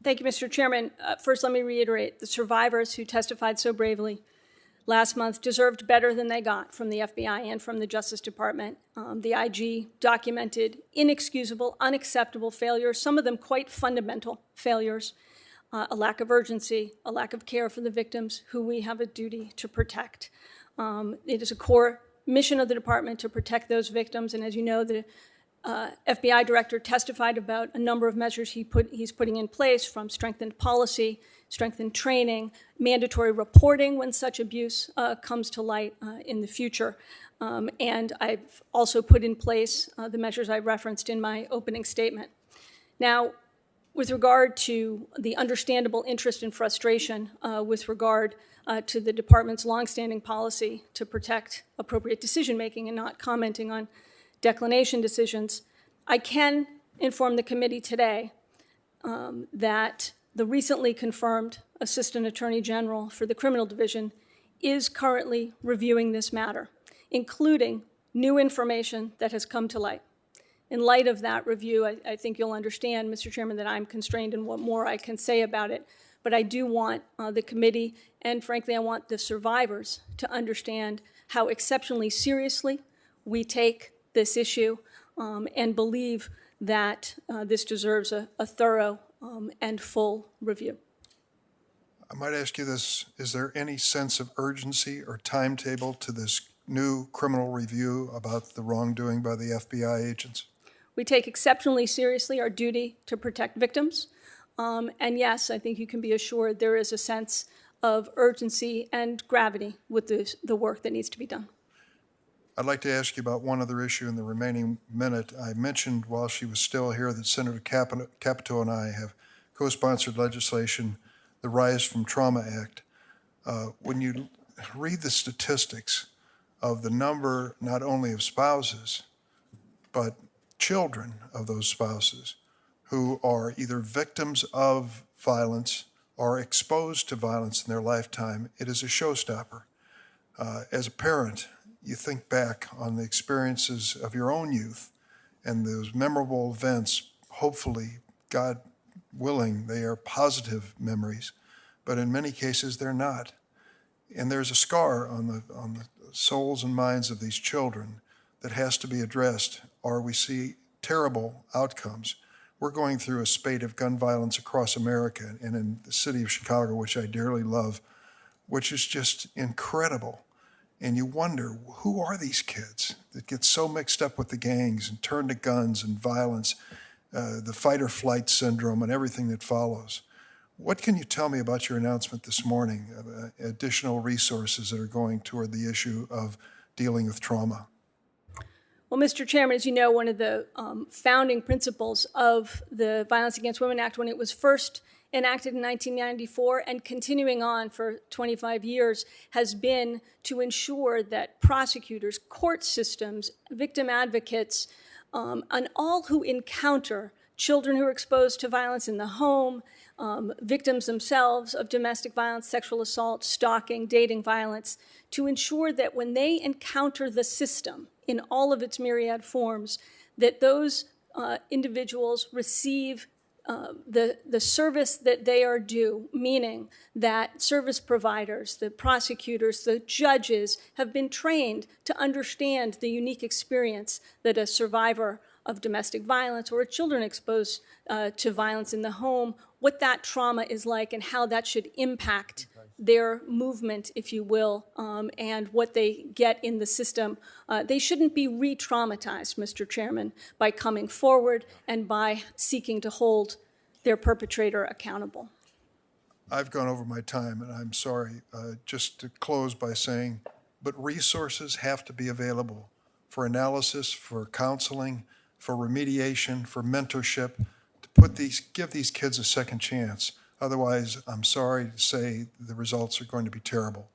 Thank you, Mr. Chairman. First, let me reiterate, the survivors who testified so bravely last month deserved better than they got from the FBI and from the Justice Department. The IG documented inexcusable, unacceptable failures, some of them quite fundamental failures, a lack of urgency, a lack of care for the victims who we have a duty to protect. It is a core mission of the department to protect those victims, and as you know, the FBI director testified about a number of measures he's putting in place, from strengthened policy, strengthened training, mandatory reporting when such abuse comes to light in the future. And I've also put in place the measures I referenced in my opening statement. Now, with regard to the understandable interest and frustration with regard to the department's longstanding policy to protect appropriate decision-making and not commenting on declination decisions, I can inform the committee today that the recently confirmed Assistant Attorney General for the Criminal Division is currently reviewing this matter, including new information that has come to light. In light of that review, I think you'll understand, Mr. Chairman, that I'm constrained in what more I can say about it, but I do want the committee, and frankly, I want the survivors to understand how exceptionally seriously we take this issue and believe that this deserves a thorough and full review. I might ask you this, is there any sense of urgency or timetable to this new criminal review about the wrongdoing by the FBI agents? We take exceptionally seriously our duty to protect victims. And yes, I think you can be assured there is a sense of urgency and gravity with the work that needs to be done. I'd like to ask you about one other issue in the remaining minute. I mentioned while she was still here that Senator Capito and I have co-sponsored legislation, the Rise from Trauma Act. When you read the statistics of the number not only of spouses, but children of those spouses who are either victims of violence or exposed to violence in their lifetime, it is a showstopper. As a parent, you think back on the experiences of your own youth and those memorable events. Hopefully, God willing, they are positive memories, but in many cases they're not. And there's a scar on the souls and minds of these children that has to be addressed, or we see terrible outcomes. We're going through a spate of gun violence across America and in the city of Chicago, which I dearly love, which is just incredible. And you wonder, who are these kids that get so mixed up with the gangs and turn to guns and violence, the fight or flight syndrome and everything that follows? What can you tell me about your announcement this morning of additional resources that are going toward the issue of dealing with trauma? Well, Mr. Chairman, as you know, one of the founding principles of the Violence Against Women Act, when it was first enacted in 1994 and continuing on for 25 years, has been to ensure that prosecutors, court systems, victim advocates, and all who encounter children who are exposed to violence in the home, victims themselves of domestic violence, sexual assault, stalking, dating violence, to ensure that when they encounter the system in all of its myriad forms, that those individuals receive the service that they are due, meaning that service providers, the prosecutors, the judges have been trained to understand the unique experience that a survivor of domestic violence or children exposed to violence in the home, what that trauma is like and how that should impact their movement, if you will, and what they get in the system. They shouldn't be re-traumatized, Mr. Chairman, by coming forward and by seeking to hold their perpetrator accountable. I've gone over my time, and I'm sorry. Just to close by saying, but resources have to be available for analysis, for counseling, for remediation, for mentorship, to give these kids a second chance. Otherwise, I'm sorry to say the results are going to be terrible.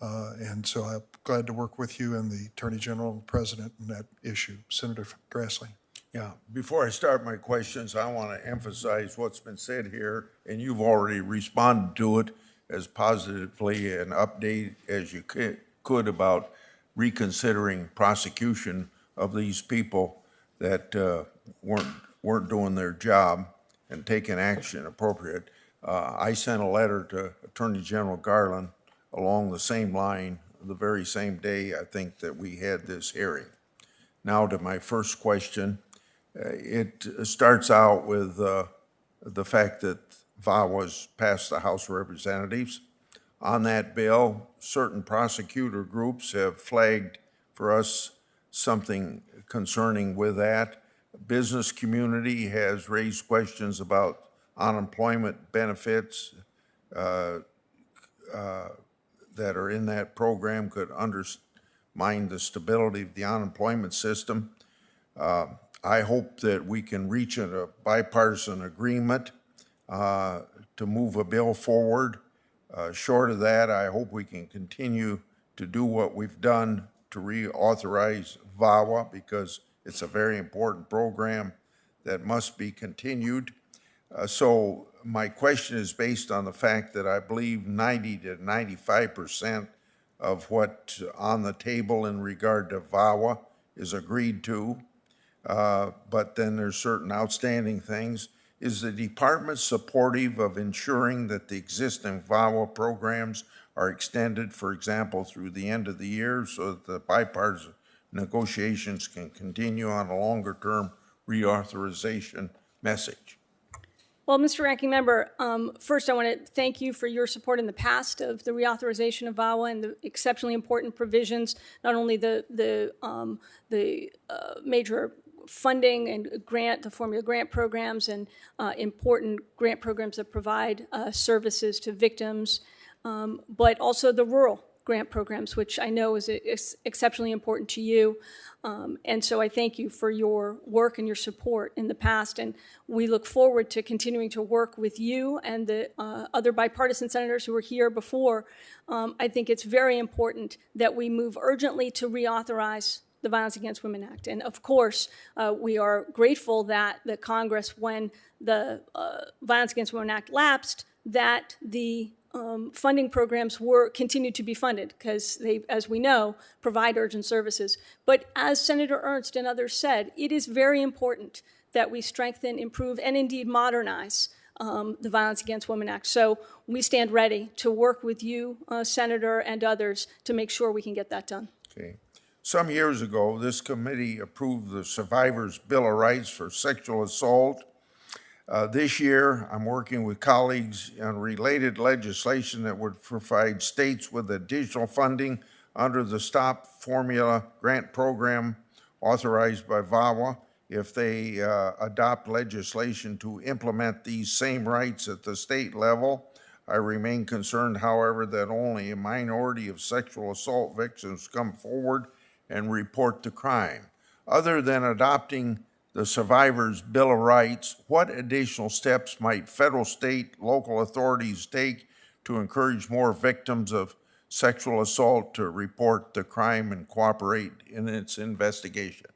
And so I'm glad to work with you and the Attorney General and President on that issue. Senator Grassley. Yeah, before I start my questions, I want to emphasize what's been said here, and you've already responded to it as positively an update as you could about reconsidering prosecution of these people that weren't doing their job and taking action appropriate. I sent a letter to Attorney General Garland along the same line the very same day I think that we had this hearing. Now to my first question. It starts out with the fact that VAWA's passed the House of Representatives. On that bill, certain prosecutor groups have flagged for us something concerning with that. Business community has raised questions about unemployment benefits that are in that program could undermine the stability of the unemployment system. I hope that we can reach a bipartisan agreement to move a bill forward. Short of that, I hope we can continue to do what we've done to reauthorize VAWA because it's a very important program that must be continued. So my question is based on the fact that I believe 90 to 95% of what's on the table in regard to VAWA is agreed to. But then there's certain outstanding things. Is the department supportive of ensuring that the existing VAWA programs are extended, for example, through the end of the year so that the bipartisan negotiations can continue on a longer-term reauthorization message? Well, Mr. Ranking Member, first I want to thank you for your support in the past of the reauthorization of VAWA and the exceptionally important provisions, not only the major funding and the formula grant programs and important grant programs that provide services to victims, but also the rural grant programs, which I know is exceptionally important to you. And so I thank you for your work and your support in the past. And we look forward to continuing to work with you and the other bipartisan senators who were here before. I think it's very important that we move urgently to reauthorize the Violence Against Women Act. And of course, we are grateful that the Congress, when the Violence Against Women Act lapsed, that the funding programs continued to be funded because they, as we know, provide urgent services. But as Senator Ernst and others said, it is very important that we strengthen, improve, and indeed modernize the Violence Against Women Act. So we stand ready to work with you, Senator, and others to make sure we can get that done. Okay. Some years ago, this committee approved the Survivors' Bill of Rights for sexual assault. This year, I'm working with colleagues on related legislation that would provide states with additional funding under the STOP formula grant program authorized by VAWA if they adopt legislation to implement these same rights at the state level. I remain concerned, however, that only a minority of sexual assault victims come forward and report the crime. Other than adopting the Survivors' Bill of Rights, what additional steps might federal, state, local authorities take to encourage more victims of sexual assault to report the crime and cooperate in its investigation?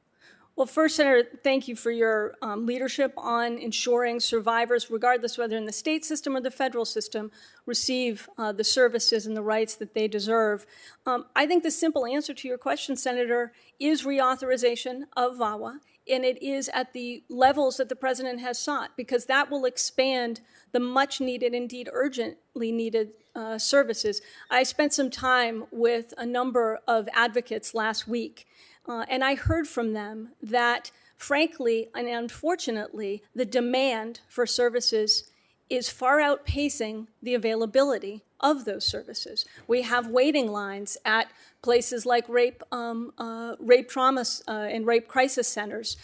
Well, first, Senator, thank you for your leadership on ensuring survivors, regardless whether in the state system or the federal system, receive the services and the rights that they deserve. I think the simple answer to your question, Senator, is reauthorization of VAWA, and it is at the levels that the President has sought, because that will expand the much-needed, indeed urgently needed services. I spent some time with a number of advocates last week, and I heard from them that, frankly and unfortunately, the demand for services is far outpacing the availability of those services. We have waiting lines at places like rape trauma and rape crisis centers,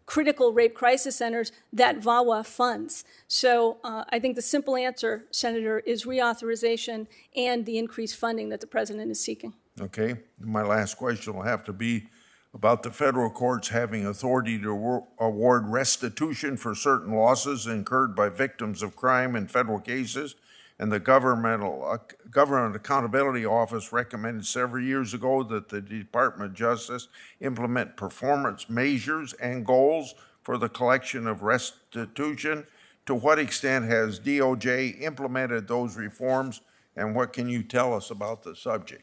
critical rape crisis centers that VAWA funds. So I think the simple answer, Senator, is reauthorization and the increased funding that the President is seeking. Okay. My last question will have to be about the federal courts having authority to award restitution for certain losses incurred by victims of crime in federal cases. And the Government Accountability Office recommended several years ago that the Department of Justice implement performance measures and goals for the collection of restitution. To what extent has DOJ implemented those reforms, and what can you tell us about the subject?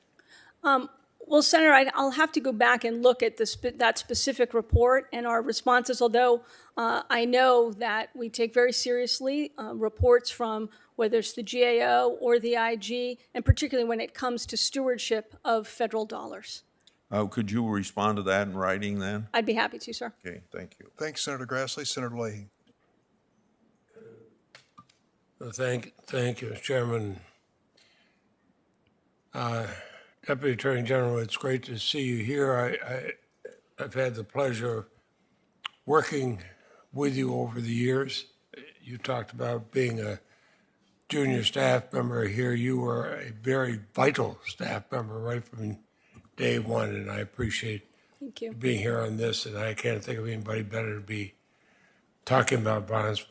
Well, Senator, I'll have to go back and look at that specific report and our responses, although I know that we take very seriously reports from whether it's the GAO or the IG, and particularly when it comes to stewardship of federal dollars. Could you respond to that in writing then? I'd be happy to, sir. Okay, thank you. Thanks, Senator Grassley. Senator Leahy. Thank you, Mr. Chairman. Deputy Attorney General, it's great to see you here. I've had the pleasure of working with you over the years. You talked about being a junior staff member here. You were a very vital staff member right from day one, and I appreciate Thank you. being here on this, and I can't think of anybody better to be talking about Violence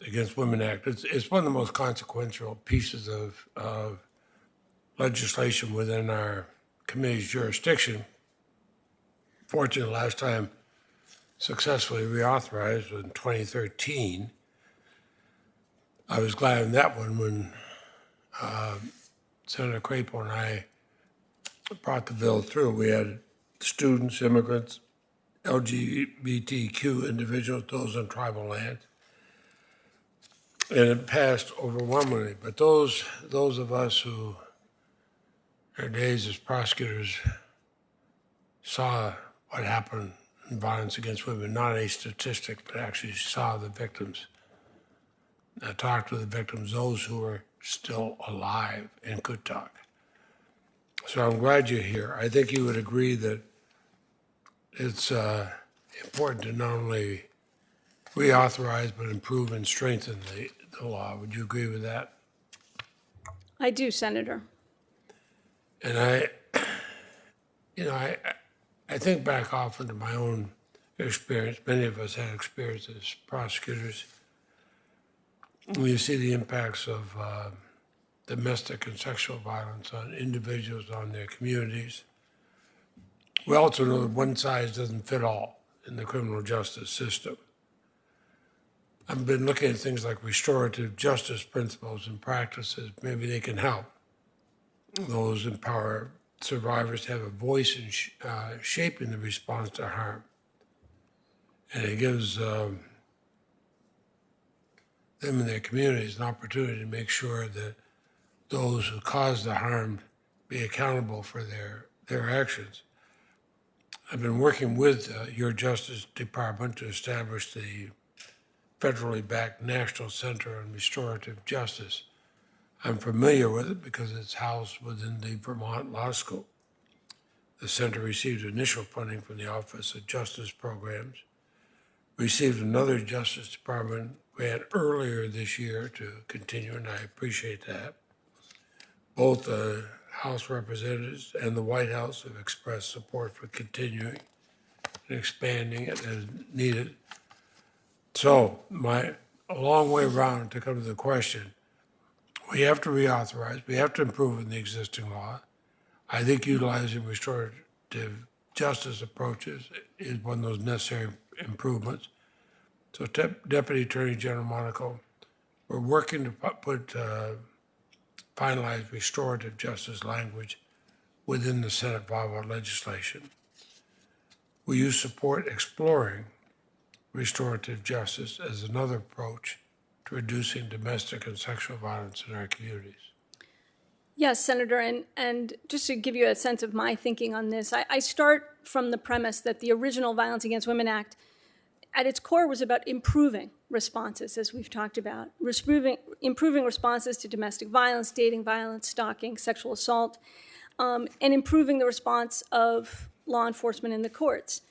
Against Women Act. It's one of the most consequential pieces of legislation within our committee's jurisdiction. Fortunately, last time successfully reauthorized was in 2013. I was glad in that one when Senator Crapo and I brought the bill through. We had students, immigrants, LGBTQ individuals, those on tribal land. And it passed overwhelmingly. But those of us who, in our days as prosecutors, saw what happened in violence against women, not a statistic, but actually saw the victims. I talked to the victims, those who were still alive and could talk. So I'm glad you're here. I think you would agree that it's important to not only reauthorize, but improve and strengthen the law. Would you agree with that? I do, Senator. And I think back often to my own experience. Many of us had experience as prosecutors. You see the impacts of domestic and sexual violence on individuals, on their communities. We also know that one size doesn't fit all in the criminal justice system. I've been looking at things like restorative justice principles and practices. Maybe they can help those empower survivors to have a voice in shaping the response to harm. And it gives them and their communities an opportunity to make sure that those who cause the harm be accountable for their actions. I've been working with your Justice Department to establish the federally backed National Center on Restorative Justice. I'm familiar with it because it's housed within the Vermont Law School. The center received initial funding from the Office of Justice Programs, received another Justice Department grant earlier this year to continue, and I appreciate that. Both the House Representatives and the White House have expressed support for continuing and expanding it as needed. So, a long way around to come to the question, we have to reauthorize, we have to improve in the existing law. I think utilizing restorative justice approaches is one of those necessary improvements. So, Deputy Attorney General Monaco, we're working to finalize restorative justice language within the Senate VAWA legislation. Will you support exploring restorative justice as another approach to reducing domestic and sexual violence in our communities? Yes, Senator, and just to give you a sense of my thinking on this, I start from the premise that the original Violence Against Women Act, at its core, was about improving responses, as we've talked about, improving responses to domestic violence, dating violence, stalking, sexual assault, and improving the response of law enforcement in the courts.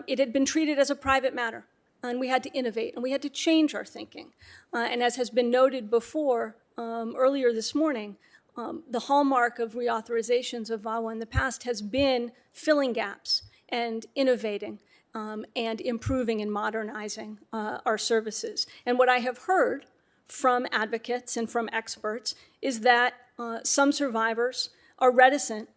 It had been treated as a private matter, and we had to innovate, and we had to change our thinking. And as has been noted before, earlier this morning, the hallmark of reauthorizations of VAWA in the past has been filling gaps and innovating and improving and modernizing our services. And what I have heard from advocates and from experts is that some survivors are reticent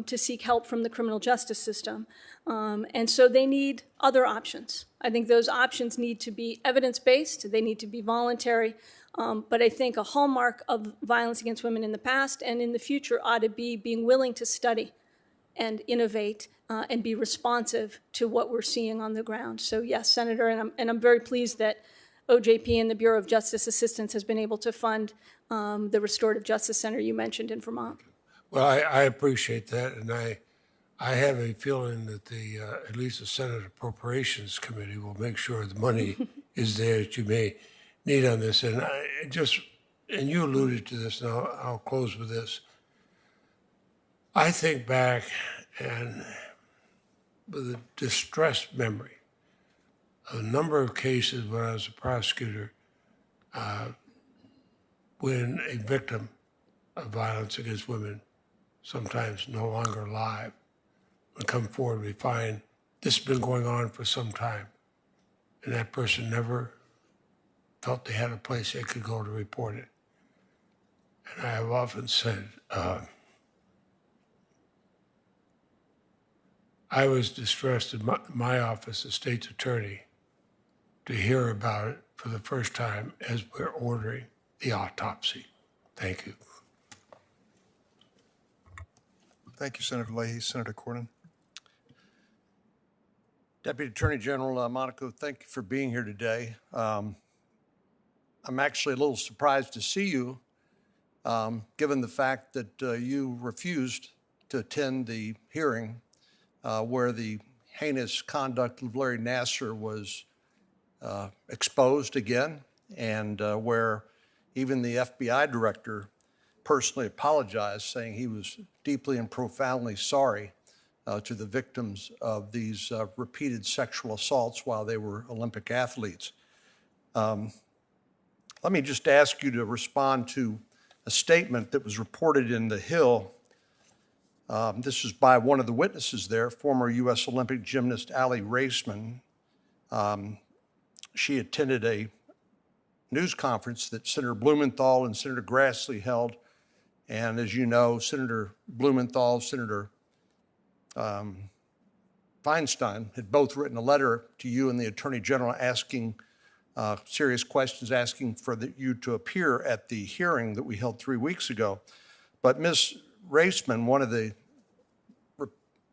to seek help from the criminal justice system. And so they need other options. I think those options need to be evidence-based, they need to be voluntary, but I think a hallmark of violence against women in the past and in the future ought to be being willing to study and innovate and be responsive to what we're seeing on the ground. So yes, Senator, and I'm very pleased that OJP and the Bureau of Justice Assistance has been able to fund the Restorative Justice Center you mentioned in Vermont. Well, I appreciate that, and I have a feeling that the at least the Senate Appropriations Committee will make sure the money is there that you may need on this. And and you alluded to this, and I'll close with this. I think back and with a distressed memory of a number of cases when I was a prosecutor when a victim of violence against women, sometimes no longer alive, would come forward. We find this has been going on for some time, and that person never felt they had a place they could go to report it. And I have often said, I was distressed in my office as state's attorney to hear about it for the first time as we're ordering the autopsy. Thank you. Thank you, Senator Leahy. Senator Cornyn. Deputy Attorney General Monaco, thank you for being here today. I'm actually a little surprised to see you, given the fact that you refused to attend the hearing where the heinous conduct of Larry Nassar was exposed again, and where even the FBI director personally apologized, saying he was deeply and profoundly sorry to the victims of these repeated sexual assaults while they were Olympic athletes. Let me just ask you to respond to a statement that was reported in The Hill. This is by one of the witnesses there, former U.S. Olympic gymnast Aly Raisman. She attended a news conference that Senator Blumenthal and Senator Grassley held. And as you know, Senator Blumenthal, Senator Feinstein had both written a letter to you and the Attorney General asking serious questions, asking for you to appear at the hearing that we held 3 weeks ago. But Ms. Raisman, one of the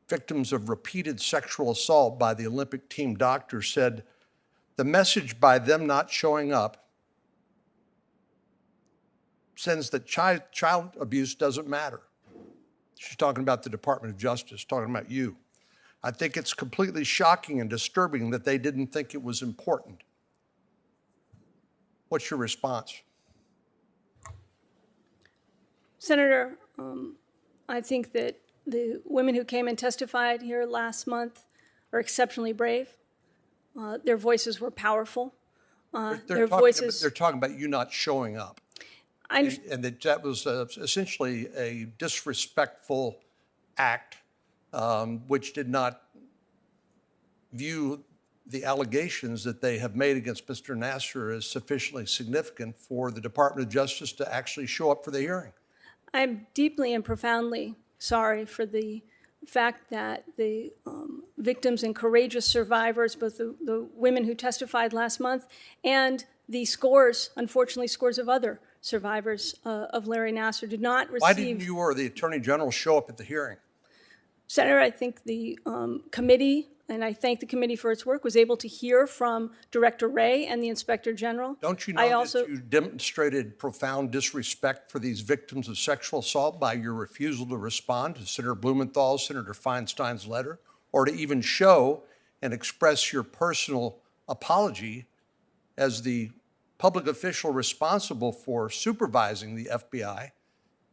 victims of repeated sexual assault by the Olympic team doctor, said, the message by them not showing up sends that child abuse doesn't matter. She's talking about the Department of Justice, talking about you. I think it's completely shocking and disturbing that they didn't think it was important. What's your response? Senator, I think that the women who came and testified here last month are exceptionally brave. Their voices were powerful. They're talking about you not showing up. And that was essentially a disrespectful act, which did not view the allegations that they have made against Mr. Nassar as sufficiently significant for the Department of Justice to actually show up for the hearing. I'm deeply and profoundly sorry for the fact that the victims and courageous survivors, both the women who testified last month and the scores, unfortunately, scores of other survivors of Larry Nassar did not receive. Why didn't you or the Attorney General show up at the hearing? Senator, I think the committee, and I thank the committee for its work, was able to hear from Director Wray and the Inspector General. Don't you know that you demonstrated profound disrespect for these victims of sexual assault by your refusal to respond to Senator Blumenthal's, Senator Feinstein's letter, or to even show and express your personal apology as the public official responsible for supervising the FBI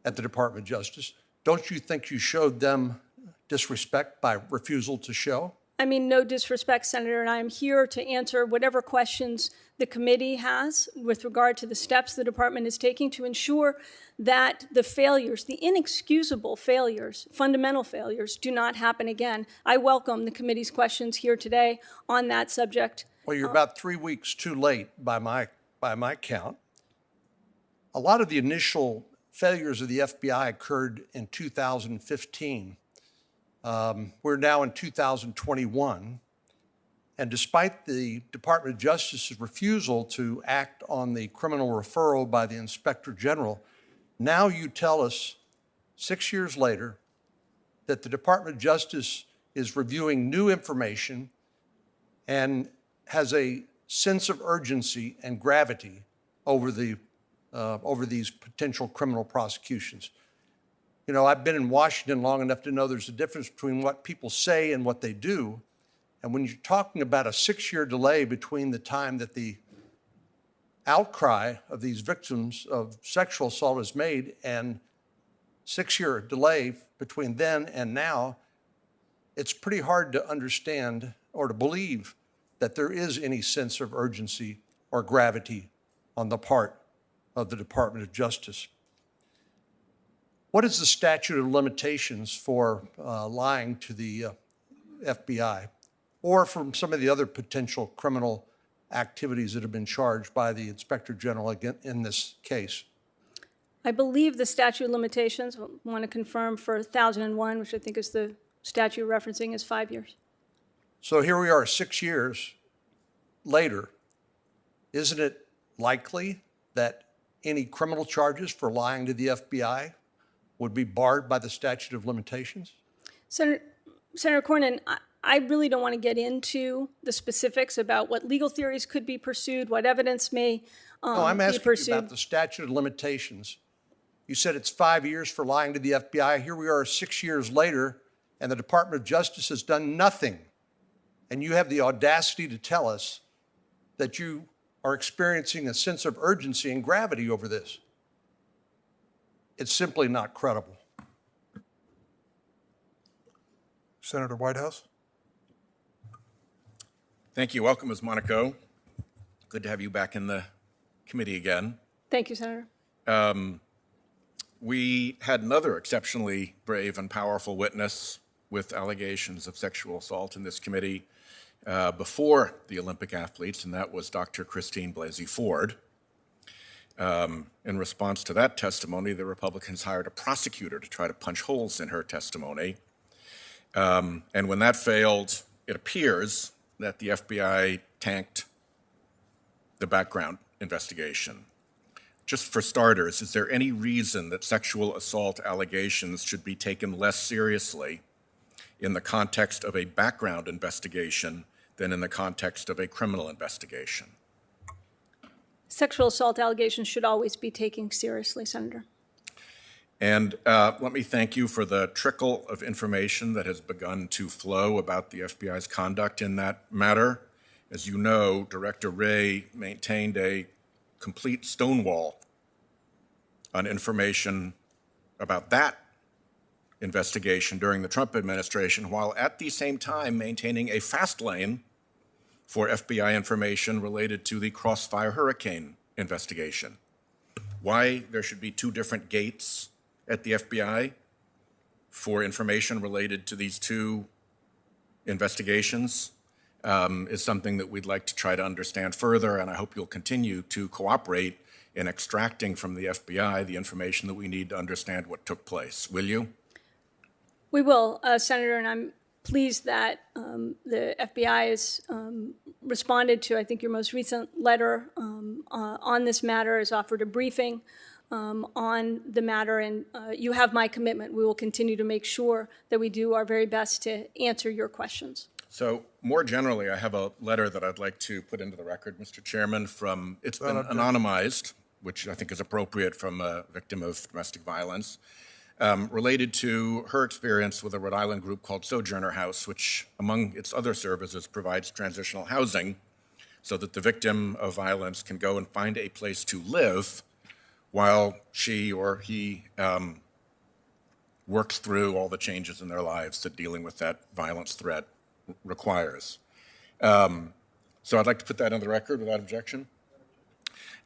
at the Department of Justice? Don't you think you showed them disrespect by refusal to show? I mean no disrespect, Senator, and I am here to answer whatever questions the committee has with regard to the steps the department is taking to ensure that the failures, the inexcusable failures, fundamental failures, do not happen again. I welcome the committee's questions here today on that subject. Well, you're about 3 weeks too late by my count. A lot of the initial failures of the FBI occurred in 2015. We're now in 2021. And despite the Department of Justice's refusal to act on the criminal referral by the Inspector General, now you tell us 6 years later that the Department of Justice is reviewing new information and has a sense of urgency and gravity over these potential criminal prosecutions. You know, I've been in Washington long enough to know there's a difference between what people say and what they do. And when you're talking about a 6-year delay between the time that the outcry of these victims of sexual assault is made and 6-year delay between then and now, it's pretty hard to understand or to believe that there is any sense of urgency or gravity on the part of the Department of Justice. What is the statute of limitations for lying to the FBI or from some of the other potential criminal activities that have been charged by the Inspector General again in this case? I believe the statute of limitations, I want to confirm for 1001, which I think is the statute referencing, is 5 years. So here we are 6 years later. Isn't it likely that any criminal charges for lying to the FBI would be barred by the statute of limitations? Senator Cornyn, I really don't want to get into the specifics about what legal theories could be pursued, what evidence may No, I'm asking be pursued. you about the statute of limitations. You said it's 5 years for lying to the FBI. Here we are 6 years later, and the Department of Justice has done nothing. And you have the audacity to tell us that you are experiencing a sense of urgency and gravity over this. It's simply not credible. Senator Whitehouse. Thank you. Welcome, Ms. Monaco. Good to have you back in the committee again. Thank you, Senator. We had another exceptionally brave and powerful witness with allegations of sexual assault in this committee before the Olympic athletes, and that was Dr. Christine Blasey Ford. In response to that testimony, the Republicans hired a prosecutor to try to punch holes in her testimony. And when that failed, it appears that the FBI tanked the background investigation. Just for starters, is there any reason that sexual assault allegations should be taken less seriously in the context of a background investigation than in the context of a criminal investigation? Sexual assault allegations should always be taken seriously, Senator. And let me thank you for the trickle of information that has begun to flow about the FBI's conduct in that matter. As you know, Director Wray maintained a complete stonewall on information about that investigation during the Trump administration, while at the same time maintaining a fast lane for FBI information related to the Crossfire Hurricane investigation. Why there should be two different gates at the FBI for information related to these two investigations is something that we'd like to try to understand further, and I hope you'll continue to cooperate in extracting from the FBI the information that we need to understand what took place. Will you? We will, Senator, and I'm pleased that the FBI has responded to, I think, your most recent letter on this matter, has offered a briefing on the matter, and you have my commitment. We will continue to make sure that we do our very best to answer your questions. So more generally, I have a letter that I'd like to put into the record, Mr. Chairman, from, it's been anonymized, which I think is appropriate from a victim of domestic violence, related to her experience with a Rhode Island group called Sojourner House, which, among its other services, provides transitional housing so that the victim of violence can go and find a place to live while she or he works through all the changes in their lives that dealing with that violence threat requires. So I'd like to put that on the record without objection.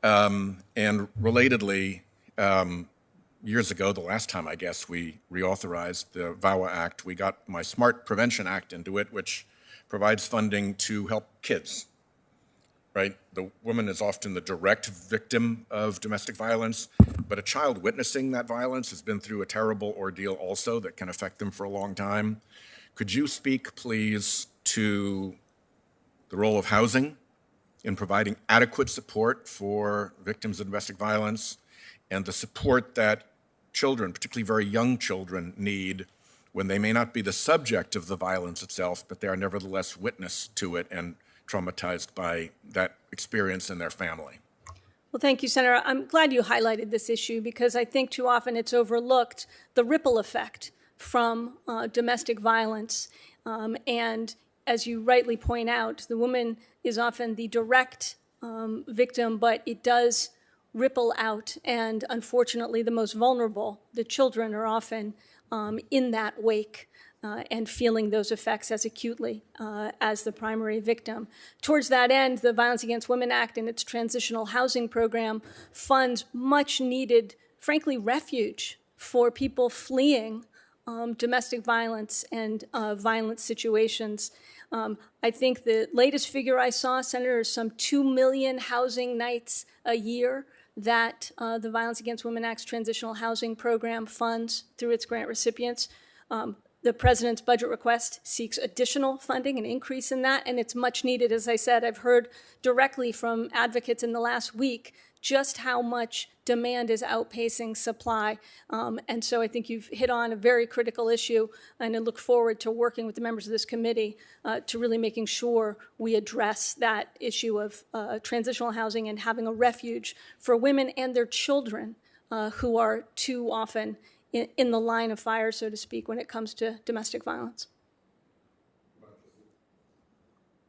And relatedly, years ago, the last time I guess we reauthorized the VAWA Act, we got my Smart Prevention Act into it, which provides funding to help kids, right? The woman is often the direct victim of domestic violence, but a child witnessing that violence has been through a terrible ordeal also that can affect them for a long time. Could you speak, please, to the role of housing in providing adequate support for victims of domestic violence and the support that children, particularly very young children, need when they may not be the subject of the violence itself, but they are nevertheless witness to it and traumatized by that experience in their family? Well, thank you, Senator. I'm glad you highlighted this issue because I think too often it's overlooked, the ripple effect from domestic violence. And as you rightly point out, the woman is often the direct victim, but it does ripple out. And unfortunately, the most vulnerable, the children, are often in that wake and feeling those effects as acutely as the primary victim. Towards that end, the Violence Against Women Act and its transitional housing program funds much needed, frankly, refuge for people fleeing domestic violence and violent situations. I think the latest figure I saw, Senator, is some 2 million housing nights a year that the Violence Against Women Act's transitional housing program funds through its grant recipients. The president's budget request seeks additional funding, an increase in that, and it's much needed. As I said, I've heard directly from advocates in the last week just how much demand is outpacing supply. And so I think you've hit on a very critical issue, and I look forward to working with the members of this committee to really making sure we address that issue of transitional housing and having a refuge for women and their children who are too often in the line of fire, so to speak, when it comes to domestic violence.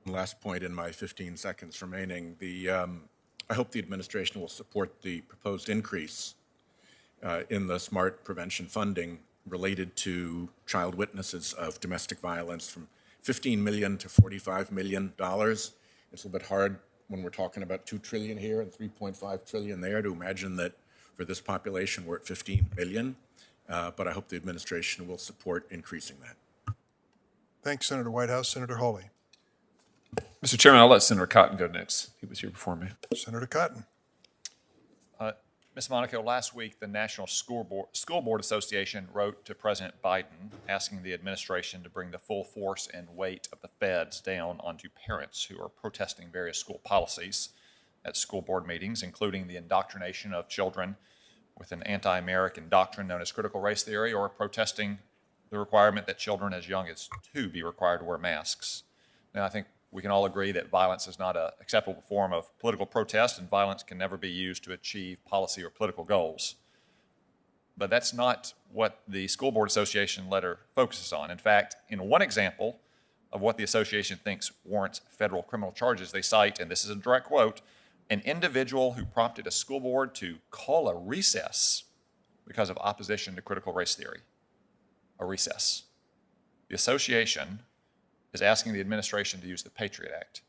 Last point in my 15 seconds remaining, I hope the administration will support the proposed increase in the SMART prevention funding related to child witnesses of domestic violence from $15 million to $45 million. It's a little bit hard when we're talking about $2 trillion here and $3.5 trillion there to imagine that for this population we're at $15 million. But I hope the administration will support increasing that. Thanks, Senator Whitehouse. Senator Hawley. Mr. Chairman, I'll let Senator Cotton go next. He was here before me. Senator Cotton. Ms. Monaco, last week the National School Board Association wrote to President Biden asking the administration to bring the full force and weight of the feds down onto parents who are protesting various school policies at school board meetings, including the indoctrination of children with an anti-American doctrine known as critical race theory, or protesting the requirement that children as young as 2 be required to wear masks. Now, I think we can all agree that violence is not an acceptable form of political protest, and violence can never be used to achieve policy or political goals. But that's not what the School Board Association letter focuses on. In fact, in one example of what the association thinks warrants federal criminal charges, they cite, and this is a direct quote, an individual who prompted a school board to call a recess because of opposition to critical race theory. A recess. The association is asking the administration to use the Patriot Act,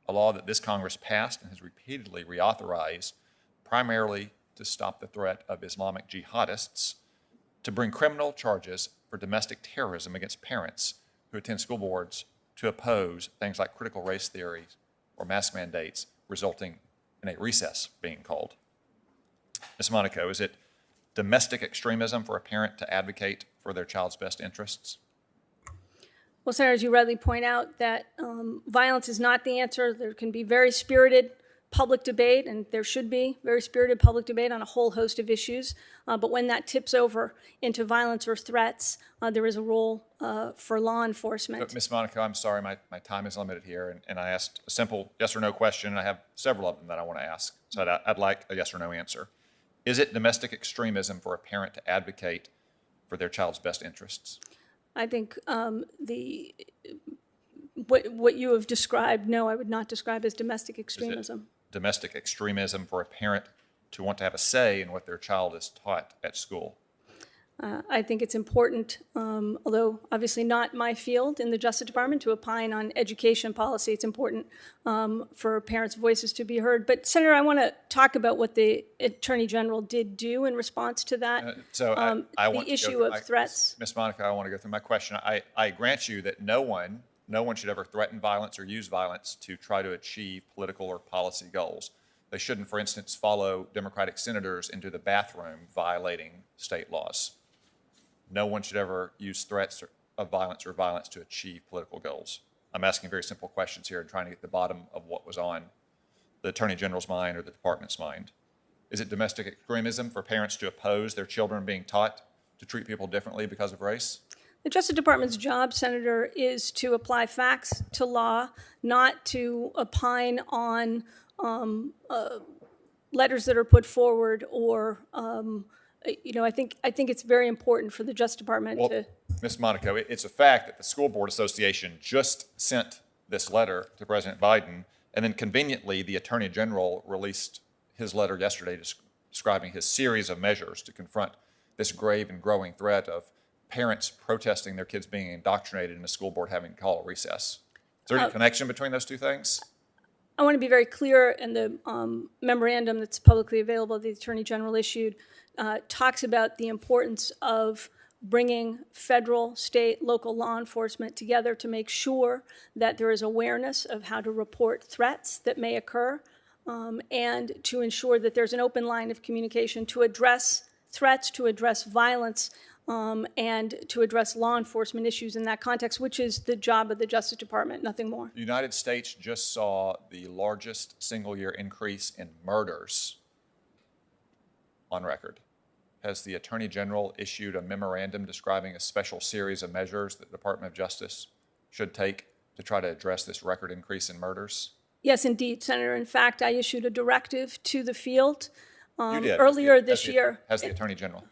a law that this Congress passed and has repeatedly reauthorized, primarily to stop the threat of Islamic jihadists, to bring criminal charges for domestic terrorism against parents who attend school boards to oppose things like critical race theory or mask mandates, resulting in a recess being called. Ms. Monaco, is it domestic extremism for a parent to advocate for their child's best interests? Well, Senator, as you rightly point out, that violence is not the answer. There can be very spirited public debate, and there should be very spirited public debate on a whole host of issues. But when that tips over into violence or threats, there is a role for law enforcement. But Ms. Monaco, I'm sorry, my time is limited here, and I asked a simple yes or no question, and I have several of them that I want to ask. So I'd like a yes or no answer. Is it domestic extremism for a parent to advocate for their child's best interests? I think what you have described, no, I would not describe as domestic extremism. Is it domestic extremism for a parent to want to have a say in what their child is taught at school? I think it's important, although obviously not my field in the Justice Department, to opine on education policy. It's important for parents' voices to be heard. But, Senator, I want to talk about what the Attorney General did do in response to that. I want the issue of threats. Ms. Monaco, I want to go through my question. I grant you that no one should ever threaten violence or use violence to try to achieve political or policy goals. They shouldn't, for instance, follow Democratic senators into the bathroom violating state laws. No one should ever use threats of violence or violence to achieve political goals. I'm asking very simple questions here and trying to get to the bottom of what was on the Attorney General's mind or the Department's mind. Is it domestic extremism for parents to oppose their children being taught to treat people differently because of race? The Justice Department's job, Senator, is to apply facts to law, not to opine on letters that are put forward or I think it's very important for the Justice Department to. Ms. Monaco, it's a fact that the School Board Association just sent this letter to President Biden, and then conveniently the Attorney General released his letter yesterday describing his series of measures to confront this grave and growing threat of parents protesting their kids being indoctrinated and the school board having to call a recess. Is there any connection between those two things? I want to be very clear, and the memorandum that's publicly available, the Attorney General issued, talks about the importance of bringing federal, state, local law enforcement together to make sure that there is awareness of how to report threats that may occur, and to ensure that there's an open line of communication to address threats, to address violence, and to address law enforcement issues in that context, which is the job of the Justice Department, nothing more. The United States just saw the largest single-year increase in murders on record. Has the Attorney General issued a memorandum describing a special series of measures that the Department of Justice should take to try to address this record increase in murders? Yes, indeed, Senator. In fact, I issued a directive to the field You did. earlier this year. As the Attorney General.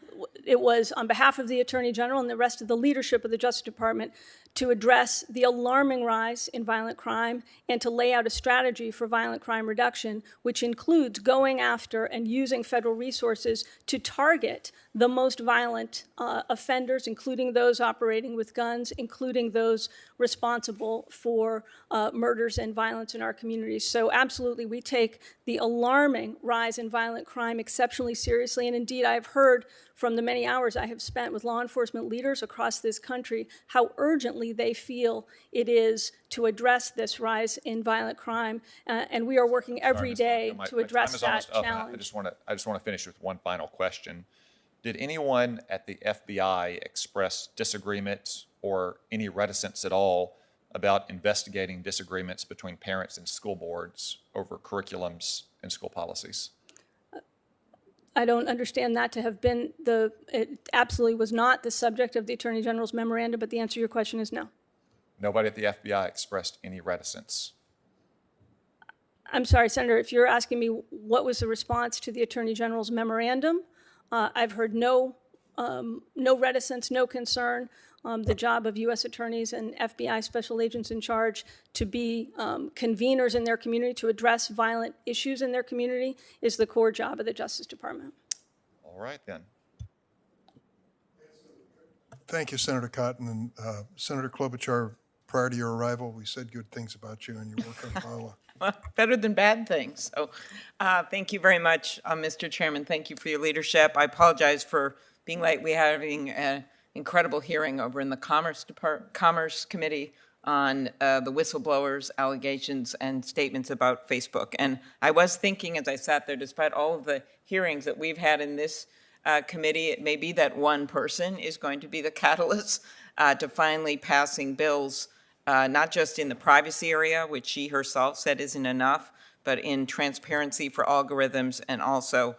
It was on behalf of the Attorney General and the rest of the leadership of the Justice Department to address the alarming rise in violent crime and to lay out a strategy for violent crime reduction, which includes going after and using federal resources to target the most violent offenders, including those operating with guns, including those responsible for murders and violence in our communities. So absolutely, we take the alarming rise in violent crime exceptionally seriously. And indeed, I have heard from the many hours I have spent with law enforcement leaders across this country how urgently they feel it is to address this rise in violent crime. And we are working every day to address that challenge. I just want to finish with one final question. Did anyone at the FBI express disagreement or any reticence at all about investigating disagreements between parents and school boards over curriculums and school policies? I don't understand that to have been it absolutely was not the subject of the Attorney General's memorandum, but the answer to your question is no. Nobody at the FBI expressed any reticence. I'm sorry, Senator, if you're asking me what was the response to the Attorney General's memorandum, I've heard no reticence, no concern. The job of U.S. attorneys and FBI special agents in charge to be conveners in their community, to address violent issues in their community, is the core job of the Justice Department. All right, then. Thank you, Senator Cotton. And Senator Klobuchar, prior to your arrival, we said good things about you and your work on VAWA. Well, better than bad things. So thank you very much, Mr. Chairman. Thank you for your leadership. I apologize for being late. We're having an incredible hearing over in the Commerce Committee on the whistleblowers' allegations and statements about Facebook. And I was thinking as I sat there, despite all of the hearings that we've had in this committee, it may be that one person is going to be the catalyst to finally passing bills, not just in the privacy area, which she herself said isn't enough, but in transparency for algorithms and also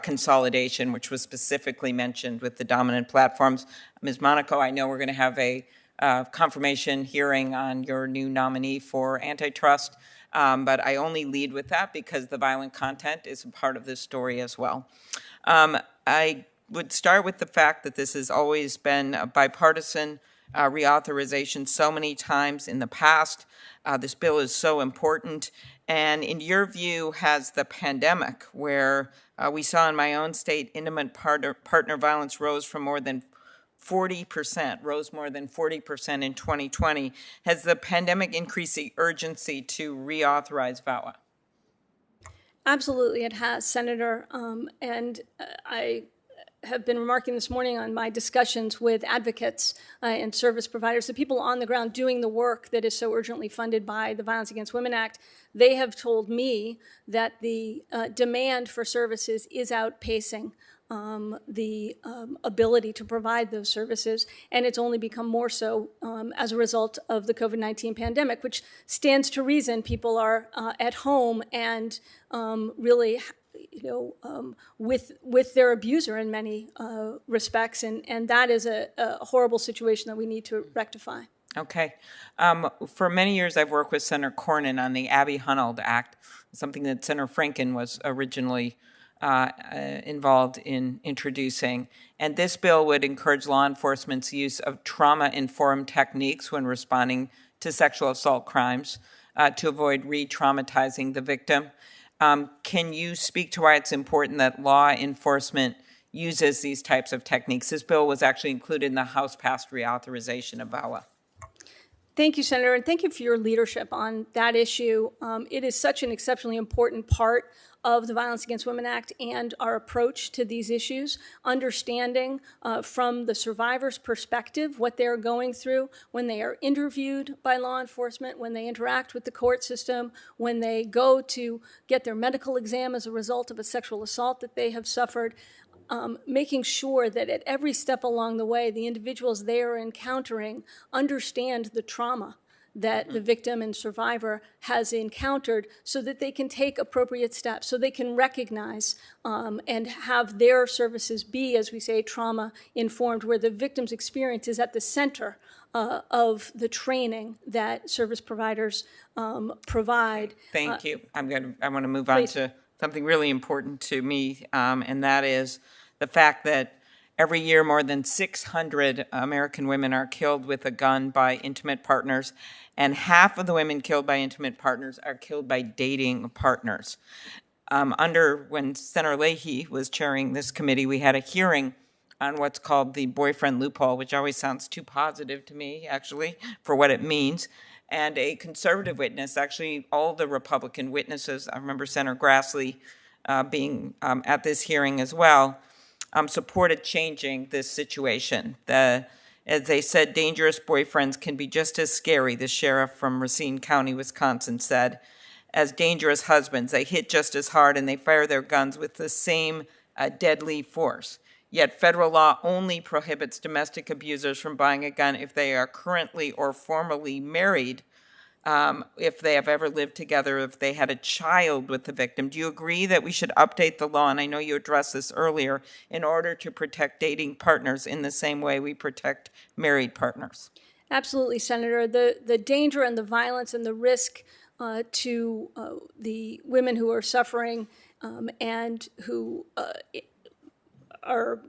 consolidation, which was specifically mentioned with the dominant platforms. Ms. Monaco, I know we're going to have a confirmation hearing on your new nominee for antitrust, but I only lead with that because the violent content is a part of this story as well. I would start with the fact that this has always been a bipartisan reauthorization so many times in the past. This bill is so important. And in your view, has the pandemic, where we saw in my own state intimate partner violence rose from more than 40%, rose more than 40% in 2020. Has the pandemic increased the urgency to reauthorize VAWA? Absolutely, it has, Senator. I have been remarking this morning on my discussions with advocates and service providers, the people on the ground doing the work that is so urgently funded by the Violence Against Women Act. They have told me that the demand for services is outpacing the ability to provide those services, and it's only become more so as a result of the COVID-19 pandemic, which stands to reason. People are at home and really, with their abuser in many respects, and that is a horrible situation that we need to rectify. Okay. For many years, I've worked with Senator Cornyn on the Abby Hunold Act, something that Senator Franken was originally involved in introducing. And this bill would encourage law enforcement's use of trauma-informed techniques when responding to sexual assault crimes to avoid re-traumatizing the victim. Can you speak to why it's important that law enforcement uses these types of techniques? This bill was actually included in the House-passed reauthorization of VAWA. Thank you, Senator, and thank you for your leadership on that issue. It is such an exceptionally important part of the Violence Against Women Act and our approach to these issues, understanding from the survivor's perspective what they're going through when they are interviewed by law enforcement, when they interact with the court system, when they go to get their medical exam as a result of a sexual assault that they have suffered. Making sure that at every step along the way, the individuals they are encountering understand the trauma that the victim and survivor has encountered so that they can take appropriate steps, so they can recognize and have their services be, as we say, trauma-informed, where the victim's experience is at the center of the training that service providers provide. Thank you. I want to move on to something really important to me, and that is the fact that every year more than 600 American women are killed with a gun by intimate partners, and half of the women killed by intimate partners are killed by dating partners. When Senator Leahy was chairing this committee, we had a hearing on what's called the boyfriend loophole, which always sounds too positive to me, actually, for what it means. And a conservative witness, actually all the Republican witnesses, I remember Senator Grassley being at this hearing as well, supported changing this situation. As they said, dangerous boyfriends can be just as scary, the sheriff from Racine County, Wisconsin said, as dangerous husbands. They hit just as hard and they fire their guns with the same deadly force. Yet federal law only prohibits domestic abusers from buying a gun if they are currently or formerly married, if they have ever lived together, if they had a child with the victim. Do you agree that we should update the law, and I know you addressed this earlier, in order to protect dating partners in the same way we protect married partners? Absolutely, Senator. The danger and the violence and the risk to the women who are suffering and who are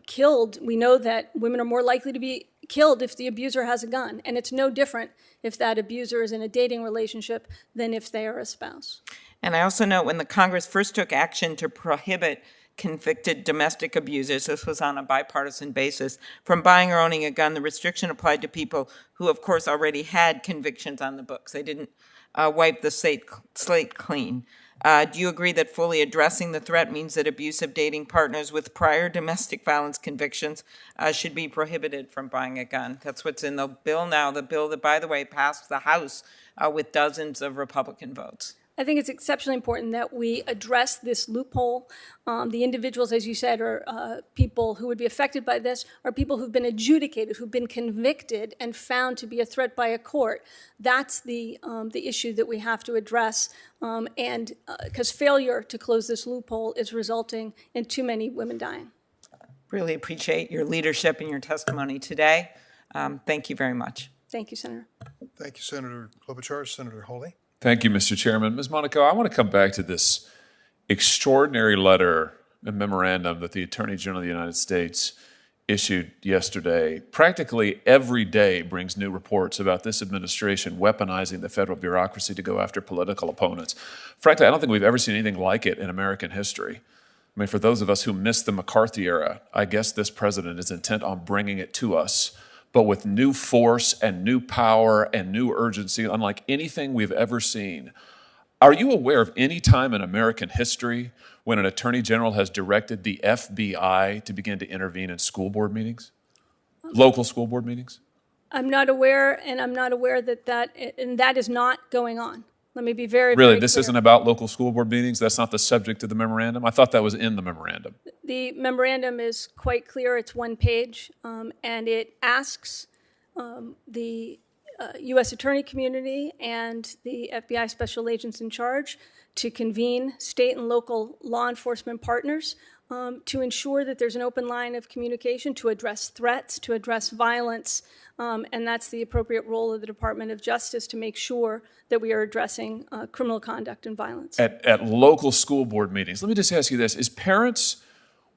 killed, we know that women are more likely to be killed if the abuser has a gun, and it's no different if that abuser is in a dating relationship than if they are a spouse. And I also know when the Congress first took action to prohibit convicted domestic abusers, this was on a bipartisan basis, from buying or owning a gun, the restriction applied to people who, of course, already had convictions on the books. They didn't wipe the slate clean. Do you agree that fully addressing the threat means that abusive dating partners with prior domestic violence convictions should be prohibited from buying a gun? That's what's in the bill now, the bill that, by the way, passed the House with dozens of Republican votes. I think it's exceptionally important that we address this loophole. The individuals, as you said, are people who would be affected by this, are people who've been adjudicated, who've been convicted and found to be a threat by a court. That's the issue that we have to address, and because failure to close this loophole is resulting in too many women dying. Really appreciate your leadership and your testimony today. Thank you very much. Thank you, Senator. Thank you, Senator Klobuchar. Senator Hawley. Thank you, Mr. Chairman. Ms. Monaco, I want to come back to this extraordinary letter and memorandum that the Attorney General of the United States issued yesterday. Practically every day brings new reports about this administration weaponizing the federal bureaucracy to go after political opponents. Frankly, I don't think we've ever seen anything like it in American history. I mean, for those of us who missed the McCarthy era, I guess this president is intent on bringing it to us, but with new force and new power and new urgency, unlike anything we've ever seen. Are you aware of any time in American history when an attorney general has directed the FBI to begin to intervene in school board meetings, local school board meetings? I'm not aware, and I'm not aware that is not going on. Let me be very, Really, very this clear. isn't about local school board meetings? That's not the subject of the memorandum? I thought that was in the memorandum. The memorandum is quite clear. It's one page, and it asks the U.S. attorney community and the FBI special agents in charge to convene state and local law enforcement partners to ensure that there's an open line of communication to address threats, to address violence, and that's the appropriate role of the Department of Justice to make sure that we are addressing criminal conduct and violence. At local school board meetings, let me just ask you this. Is parents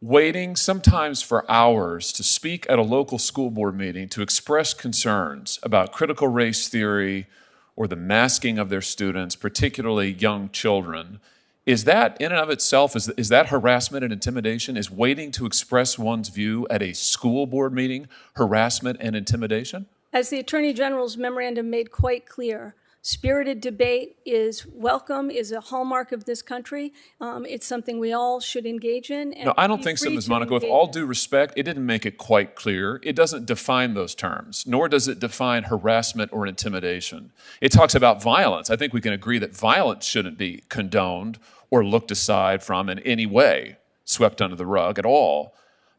waiting sometimes for hours to speak at a local school board meeting to express concerns about critical race theory or the masking of their students, particularly young children? Is that in and of itself, is that harassment and intimidation? Is waiting to express one's view at a school board meeting harassment and intimidation? As the Attorney General's memorandum made quite clear, spirited debate is welcome, is a hallmark of this country. It's something we all should engage in. And no, I don't think so, Ms. Monaco. With all due respect, it didn't make it quite clear. It doesn't define those terms, nor does it define harassment or intimidation. It talks about violence. I think we can agree that violence shouldn't be condoned or looked aside from in any way, swept under the rug at all.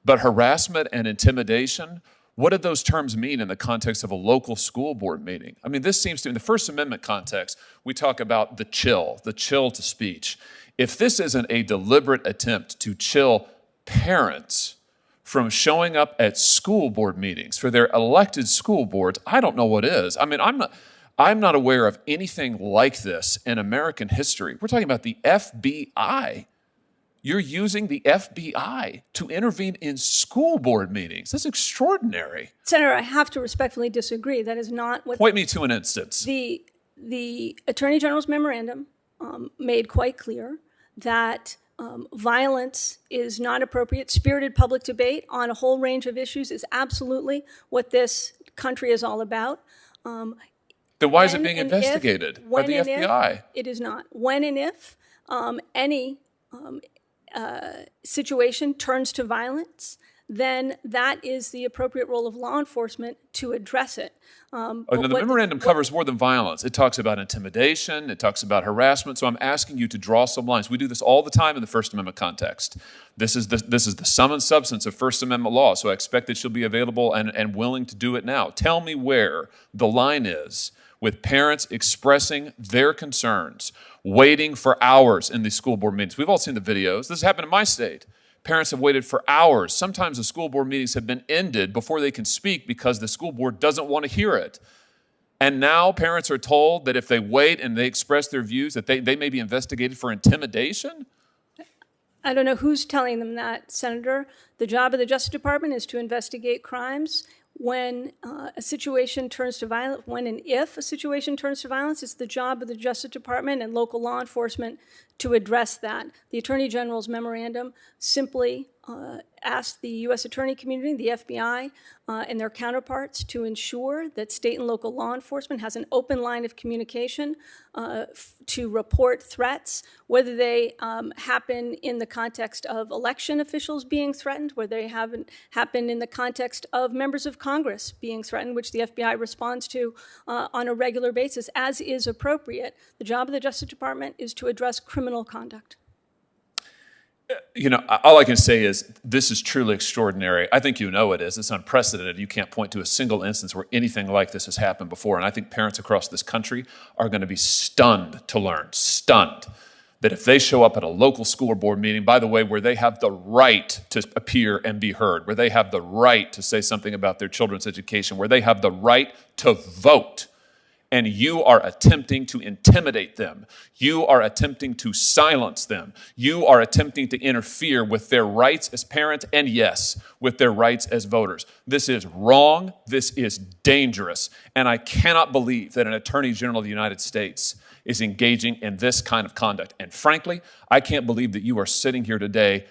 But harassment and intimidation, what did those terms mean in the context of a local school board meeting? I mean, this seems to, in the First Amendment context, we talk about the chill to speech. If this isn't a deliberate attempt to chill parents from showing up at school board meetings for their elected school boards, I don't know what is. I mean, I'm not aware of anything like this in American history. We're talking about the FBI. You're using the FBI to intervene in school board meetings. That's extraordinary. Senator, I have to respectfully disagree. That is not what... Point me to an instance. The Attorney General's memorandum made quite clear that violence is not appropriate. Spirited public debate on a whole range of issues is absolutely what this country is all about. Then why is it being investigated by the FBI? It is not. When and if any situation turns to violence, then that is the appropriate role of law enforcement to address it. The memorandum covers more than violence. It talks about intimidation. It talks about harassment. So I'm asking you to draw some lines. We do this all the time in the First Amendment context. This is the sum and substance of First Amendment law. So I expect that you'll be available and willing to do it now. Tell me where the line is with parents expressing their concerns, waiting for hours in these school board meetings. We've all seen the videos. This has happened in my state. Parents have waited for hours. Sometimes the school board meetings have been ended before they can speak because the school board doesn't want to hear it. And now parents are told that if they wait and they express their views, that they may be investigated for intimidation? I don't know who's telling them that, Senator. The job of the Justice Department is to investigate crimes. When a situation turns to violence, when and if a situation turns to violence, it's the job of the Justice Department and local law enforcement to address that. The Attorney General's memorandum simply asked the U.S. attorney community, the FBI, and their counterparts to ensure that state and local law enforcement has an open line of communication to report threats, whether they happen in the context of election officials being threatened, whether they happen in the context of members of Congress being threatened, which the FBI responds to on a regular basis, as is appropriate. The job of the Justice Department is to address criminal conduct. You know, all I can say is this is truly extraordinary. I think you know it is. It's unprecedented. You can't point to a single instance where anything like this has happened before. And I think parents across this country are going to be stunned to learn, stunned, that if they show up at a local school board meeting, by the way, where they have the right to appear and be heard, where they have the right to say something about their children's education, where they have the right to vote, and you are attempting to intimidate them. You are attempting to silence them. You are attempting to interfere with their rights as parents and, yes, with their rights as voters. This is wrong. This is dangerous. And I cannot believe that an Attorney General of the United States is engaging in this kind of conduct. And frankly, I can't believe that you are sitting here today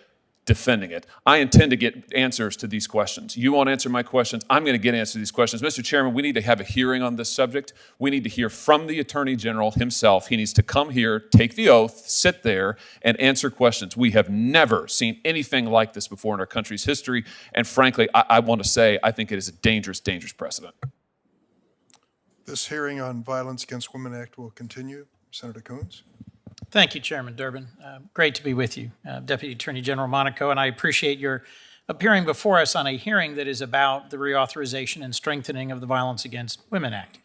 defending it. I intend to get answers to these questions. You won't answer my questions. I'm going to get answers to these questions. Mr. Chairman, we need to have a hearing on this subject. We need to hear from the Attorney General himself. He needs to come here, take the oath, sit there, and answer questions. We have never seen anything like this before in our country's history. And frankly, I want to say I think it is a dangerous, dangerous precedent. This hearing on Violence Against Women Act will continue. Senator Coons. Thank you, Chairman Durbin. Great to be with you, Deputy Attorney General Monaco, and I appreciate your appearing before us on a hearing that is about the reauthorization and strengthening of the Violence Against Women Act,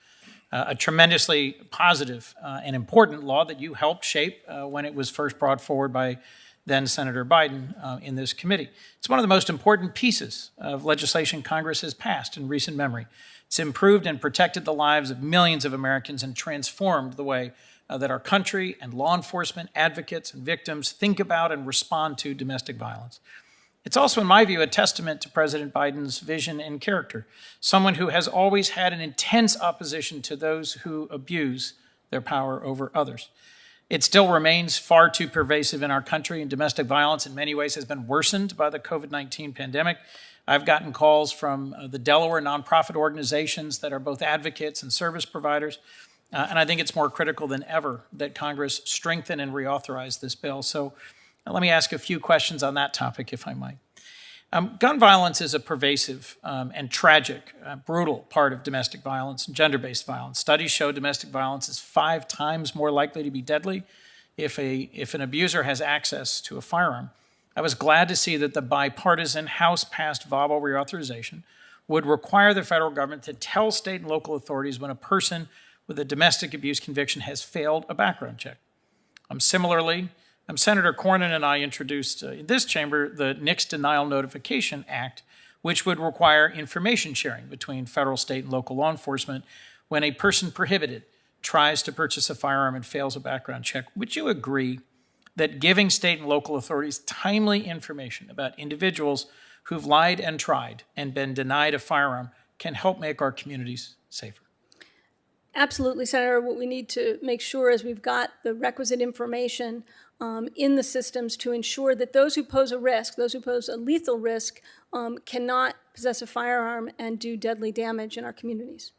a tremendously positive and important law that you helped shape when it was first brought forward by then Senator Biden in this committee. It's one of the most important pieces of legislation Congress has passed in recent memory. It's improved and protected the lives of millions of Americans and transformed the way that our country and law enforcement, advocates, and victims think about and respond to domestic violence. It's also, in my view, a testament to President Biden's vision and character, someone who has always had an intense opposition to those who abuse their power over others. It still remains far too pervasive in our country, and domestic violence in many ways has been worsened by the COVID-19 pandemic. I've gotten calls from the Delaware nonprofit organizations that are both advocates and service providers. And I think it's more critical than ever that Congress strengthen and reauthorize this bill. So let me ask a few questions on that topic, if I might. Gun violence is a pervasive and tragic, brutal part of domestic violence and gender-based violence. Studies show domestic violence is 5 times more likely to be deadly if an abuser has access to a firearm. I was glad to see that the bipartisan House-passed VAWA reauthorization would require the federal government to tell state and local authorities when a person with a domestic abuse conviction has failed a background check. Similarly, Senator Cornyn and I introduced in this chamber the NICS Denial Notification Act, which would require information sharing between federal, state, and local law enforcement when a person prohibited tries to purchase a firearm and fails a background check. Would you agree that giving state and local authorities timely information about individuals who've lied and tried and been denied a firearm can help make our communities safer? Absolutely, Senator. What we need to make sure is we've got the requisite information in the systems to ensure that those who pose a risk, those who pose a lethal risk, cannot possess a firearm and do deadly damage in our communities.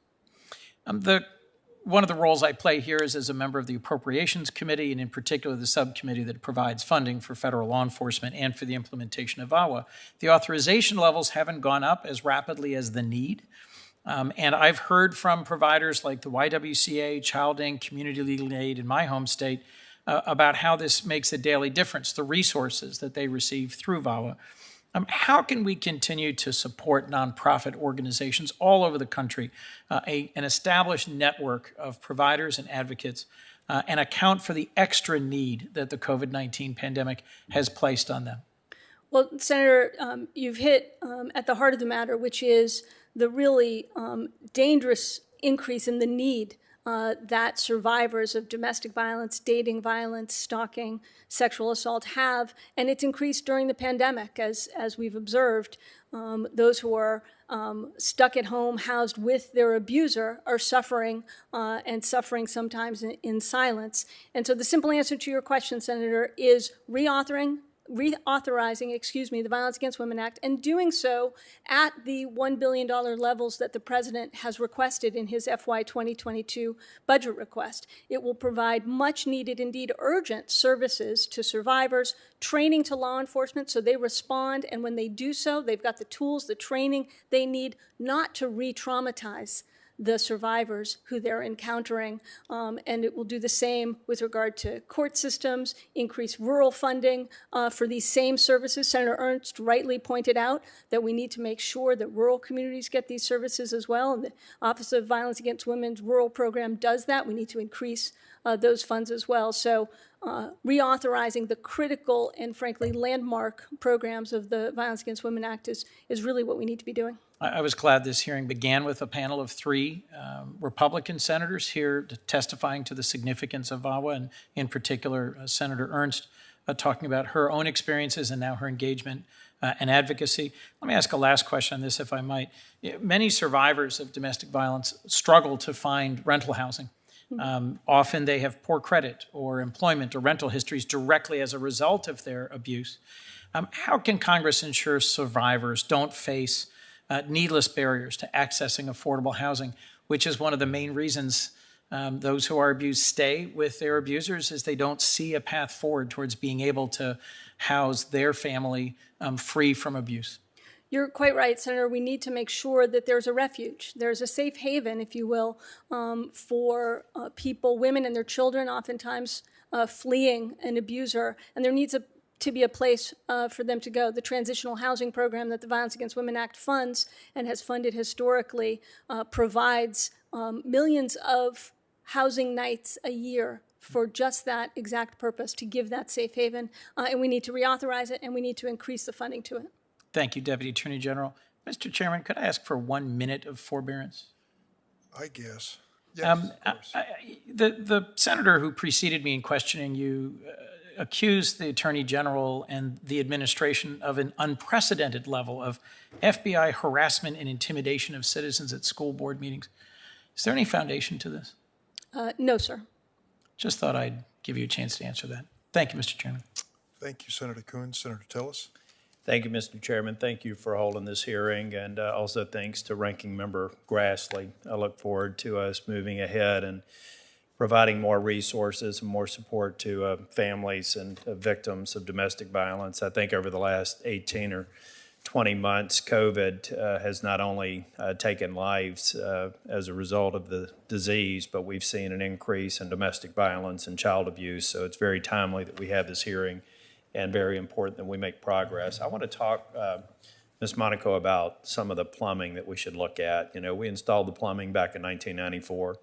One of the roles I play here is as a member of the Appropriations Committee, and in particular the subcommittee that provides funding for federal law enforcement and for the implementation of VAWA. The authorization levels haven't gone up as rapidly as the need. And I've heard from providers like the YWCA, Child Inc., Community Legal Aid in my home state about how this makes a daily difference, the resources that they receive through VAWA. How can we continue to support nonprofit organizations all over the country, an established network of providers and advocates, and account for the extra need that the COVID-19 pandemic has placed on them? Well, Senator, you've hit at the heart of the matter, which is the really dangerous increase in the need that survivors of domestic violence, dating violence, stalking, sexual assault have, and it's increased during the pandemic, as we've observed. Those who are stuck at home, housed with their abuser, are suffering, and suffering sometimes in silence. And so the simple answer to your question, Senator, is reauthorizing the Violence Against Women Act, and doing so at the $1 billion levels that the President has requested in his FY 2022 budget request. It will provide much needed, indeed urgent, services to survivors, training to law enforcement so they respond, and when they do so, they've got the tools, the training they need not to re-traumatize the survivors who they're encountering, and it will do the same with regard to court systems, increase rural funding for these same services. Senator Ernst rightly pointed out that we need to make sure that rural communities get these services as well, and the Office of Violence Against Women's rural program does that. We need to increase those funds as well. So reauthorizing the critical and frankly landmark programs of the Violence Against Women Act is really what we need to be doing. I was glad this hearing began with a panel of 3 Republican senators here testifying to the significance of VAWA, and in particular, Senator Ernst talking about her own experiences and now her engagement and advocacy. Let me ask a last question on this, if I might. Many survivors of domestic violence struggle to find rental housing. Often they have poor credit or employment or rental histories directly as a result of their abuse. How can Congress ensure survivors don't face needless barriers to accessing affordable housing, which is one of the main reasons those who are abused stay with their abusers, is they don't see a path forward towards being able to house their family free from abuse? You're quite right, Senator. We need to make sure that there's a refuge. There's a safe haven, if you will, for people, women and their children, oftentimes fleeing an abuser. And there needs to be a place for them to go. The transitional housing program that the Violence Against Women Act funds and has funded historically provides millions of housing nights a year for just that exact purpose, to give that safe haven. And we need to reauthorize it, and we need to increase the funding to it. Thank you, Deputy Attorney General. Mr. Chairman, could I ask for 1 minute of forbearance? I guess. Yes, of course. The senator who preceded me in questioning you accused the Attorney General and the administration of an unprecedented level of FBI harassment and intimidation of citizens at school board meetings. Is there any foundation to this? No, sir. Just thought I'd give you a chance to answer that. Thank you, Mr. Chairman. Thank you, Senator Coons. Senator Tillis. Thank you, Mr. Chairman. Thank you for holding this hearing, and also thanks to Ranking Member Grassley. I look forward to us moving ahead and providing more resources and more support to families and victims of domestic violence. I think over the last 18 or 20 months, COVID has not only taken lives as a result of the disease, but we've seen an increase in domestic violence and child abuse. So it's very timely that we have this hearing, and very important that we make progress. I want to talk, Ms. Monaco, about some of the plumbing that we should look at. You know, we installed the plumbing back in 1994.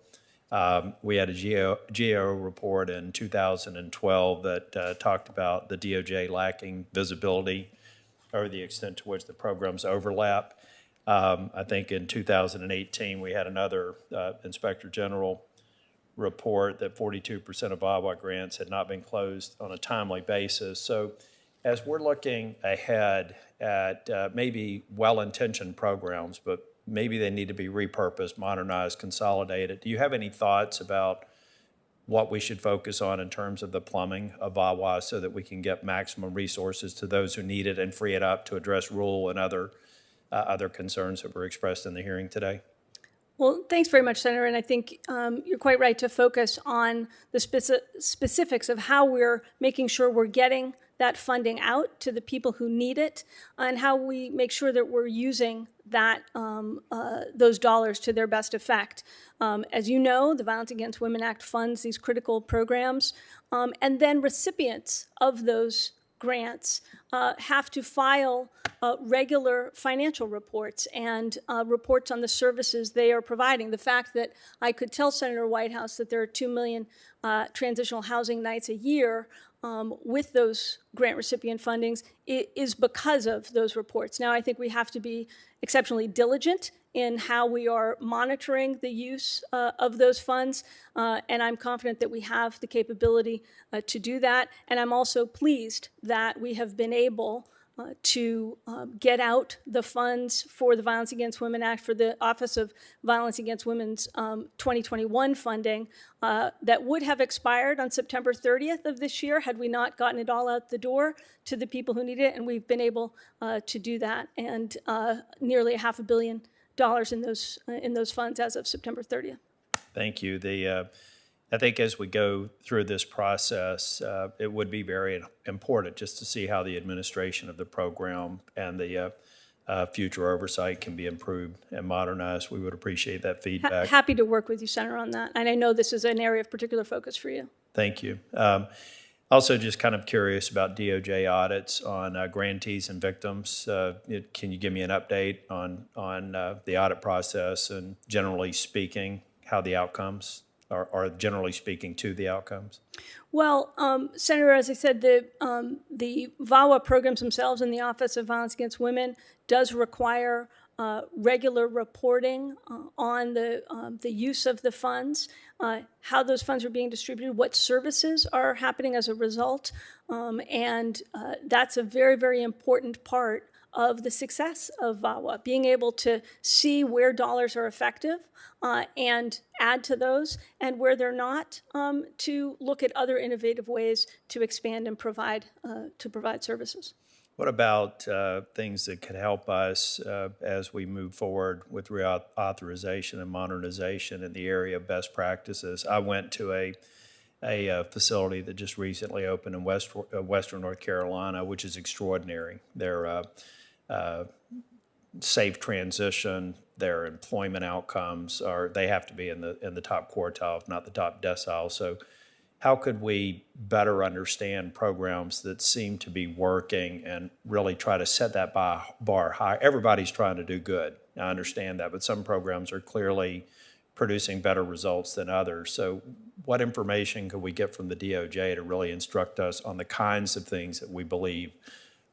We had a GAO report in 2012 that talked about the DOJ lacking visibility or the extent to which the programs overlap. I think in 2018, we had another Inspector General report that 42% of VAWA grants had not been closed on a timely basis. So as we're looking ahead at maybe well-intentioned programs, but maybe they need to be repurposed, modernized, consolidated, do you have any thoughts about what we should focus on in terms of the plumbing of VAWA so that we can get maximum resources to those who need it and free it up to address rural and other concerns that were expressed in the hearing today? Well, thanks very much, Senator. And I think you're quite right to focus on the specifics of how we're making sure we're getting that funding out to the people who need it, and how we make sure that we're using that those dollars to their best effect. As you know, the Violence Against Women Act funds these critical programs, and then recipients of those grants have to file regular financial reports and reports on the services they are providing. The fact that I could tell Senator Whitehouse that there are 2 million transitional housing nights a year with those grant recipient fundings is because of those reports. Now, I think we have to be exceptionally diligent in how we are monitoring the use of those funds, and I'm confident that we have the capability to do that. And I'm also pleased that we have been able to get out the funds for the Violence Against Women Act, for the Office of Violence Against Women's 2021 funding that would have expired on September 30th of this year had we not gotten it all out the door to the people who need it. And we've been able to do that, and nearly $500 million in those funds as of September 30th. Thank you. I think as we go through this process, it would be very important just to see how the administration of the program and the future oversight can be improved and modernized. We would appreciate that feedback. Happy to work with you, Senator, on that. And I know this is an area of particular focus for you. Thank you. Also, just kind of curious about DOJ audits on grantees and victims. Can you give me an update on the audit process and, generally speaking, how the outcomes are generally speaking to the outcomes? Well, Senator, as I said, the VAWA programs themselves in the Office of Violence Against Women does require regular reporting on the use of the funds, how those funds are being distributed, what services are happening as a result, and that's a very, very important part of the success of VAWA, being able to see where dollars are effective and add to those, and where they're not, to look at other innovative ways to expand and provide services. What about things that could help us as we move forward with reauthorization and modernization in the area of best practices? I went to a facility that just recently opened in Western North Carolina, which is extraordinary. Their safe transition, their employment outcomes they have to be in the top quartile, if not the top decile. So how could we better understand programs that seem to be working and really try to set that bar high? Everybody's trying to do good. I understand that, but some programs are clearly producing better results than others. So what information could we get from the DOJ to really instruct us on the kinds of things that we believe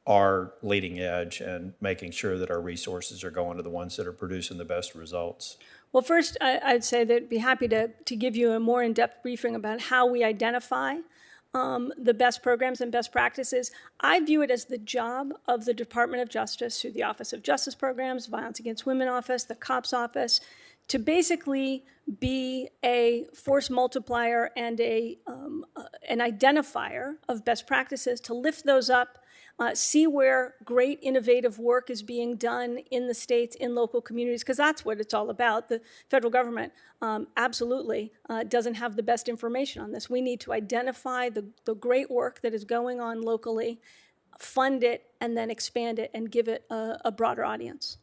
are leading edge and making sure that our resources are going to the ones that are producing the best results? Well, first, I'd say that I'd be happy to give you a more in-depth briefing about how we identify the best programs and best practices. I view it as the job of the Department of Justice through the Office of Justice Programs, Violence Against Women Office, the COPS Office, to basically be a force multiplier and an identifier of best practices, to lift those up, see where great innovative work is being done in the states, in local communities, because that's what it's all about. The federal government absolutely doesn't have the best information on this. We need to identify the great work that is going on locally, fund it, and then expand it and give it a broader audience.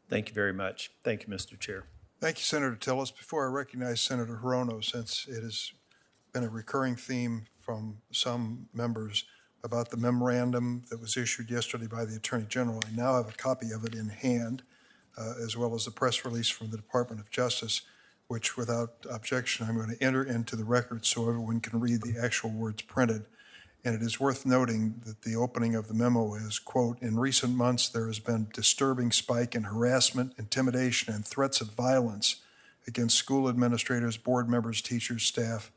Thank you very much. Thank you, Mr. Chair. Thank you, Senator Tillis. Before I recognize Senator Hirono, since it has been a recurring theme from some members about the memorandum that was issued yesterday by the Attorney General, I now have a copy of it in hand, as well as the press release from the Department of Justice, which without objection I'm going to enter into the record so everyone can read the actual words printed. And it is worth noting that the opening of the memo is, quote, "In recent months, there has been a disturbing spike in harassment, intimidation, and threats of violence against school administrators, board members, teachers, staff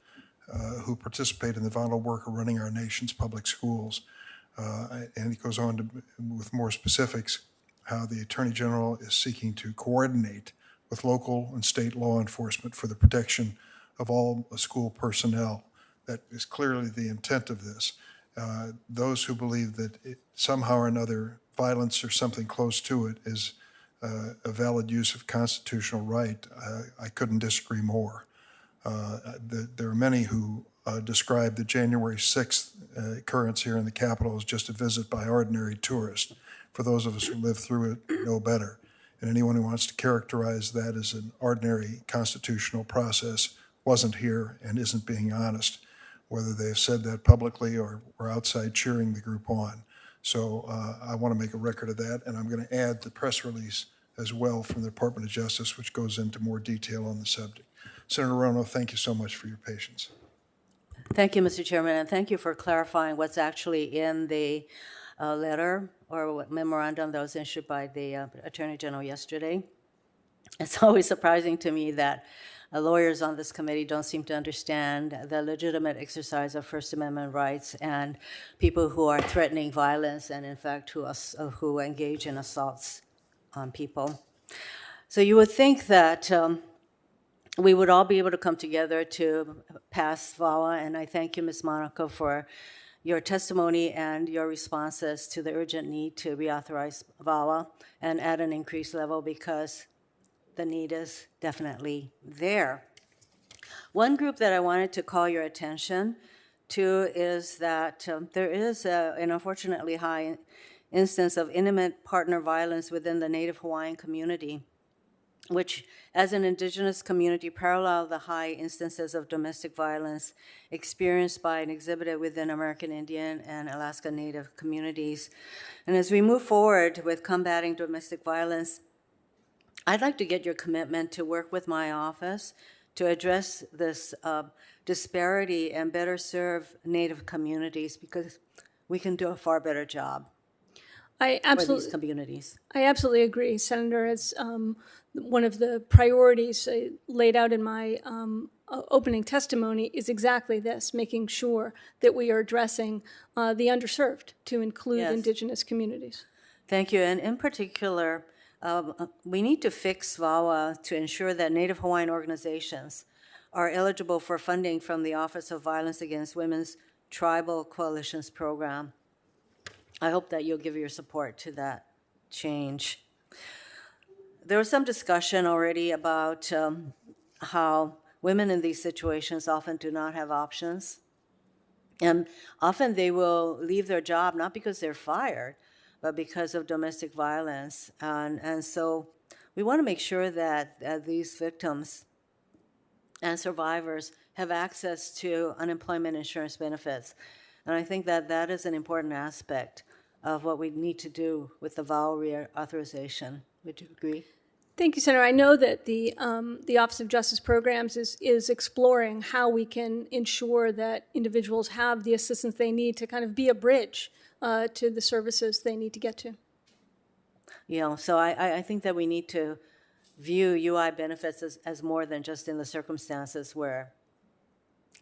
who participate in the vital work of running our nation's public schools." And he goes on to, with more specifics, how the Attorney General is seeking to coordinate with local and state law enforcement for the protection of all school personnel. That is clearly the intent of this. Those who believe that somehow or another violence or something close to it is a valid use of constitutional right, I couldn't disagree more. There are many who describe the January 6th occurrence here in the Capitol as just a visit by ordinary tourists. For those of us who lived through it, know better. And anyone who wants to characterize that as an ordinary constitutional process wasn't here and isn't being honest, whether they have said that publicly or were outside cheering the group on. So I want to make a record of that, and I'm going to add the press release as well from the Department of Justice, which goes into more detail on the subject. Senator Hirono, thank you so much for your patience. Thank you, Mr. Chairman, and thank you for clarifying what's actually in the letter or memorandum that was issued by the Attorney General yesterday. It's always surprising to me that lawyers on this committee don't seem to understand the legitimate exercise of First Amendment rights and people who are threatening violence and, in fact, who engage in assaults on people. So you would think that we would all be able to come together to pass VAWA, and I thank you, Ms. Monaco, for your testimony and your responses to the urgent need to reauthorize VAWA and at an increased level, because the need is definitely there. One group that I wanted to call your attention to is that there is an unfortunately high instance of intimate partner violence within the Native Hawaiian community, which, as an indigenous community, parallel the high instances of domestic violence experienced by and exhibited within American Indian and Alaska Native communities. And as we move forward with combating domestic violence, I'd like to get your commitment to work with my office to address this disparity and better serve Native communities, because we can do a far better job for these communities. I absolutely agree, Senator. It's one of the priorities laid out in my opening testimony is exactly this, making sure that we are addressing the underserved to include Indigenous communities. Thank you. And in particular, we need to fix VAWA to ensure that Native Hawaiian organizations are eligible for funding from the Office of Violence Against Women's Tribal Coalitions Program. I hope that you'll give your support to that change. There was some discussion already about how women in these situations often do not have options. And often they will leave their job not because they're fired, but because of domestic violence. And so we want to make sure that these victims and survivors have access to unemployment insurance benefits. And I think that that is an important aspect of what we need to do with the VAWA reauthorization. Would you agree? Thank you, Senator. I know that the Office of Justice Programs is exploring how we can ensure that individuals have the assistance they need to kind of be a bridge to the services they need to get to. Yeah, so I think that we need to view UI benefits as more than just in the circumstances where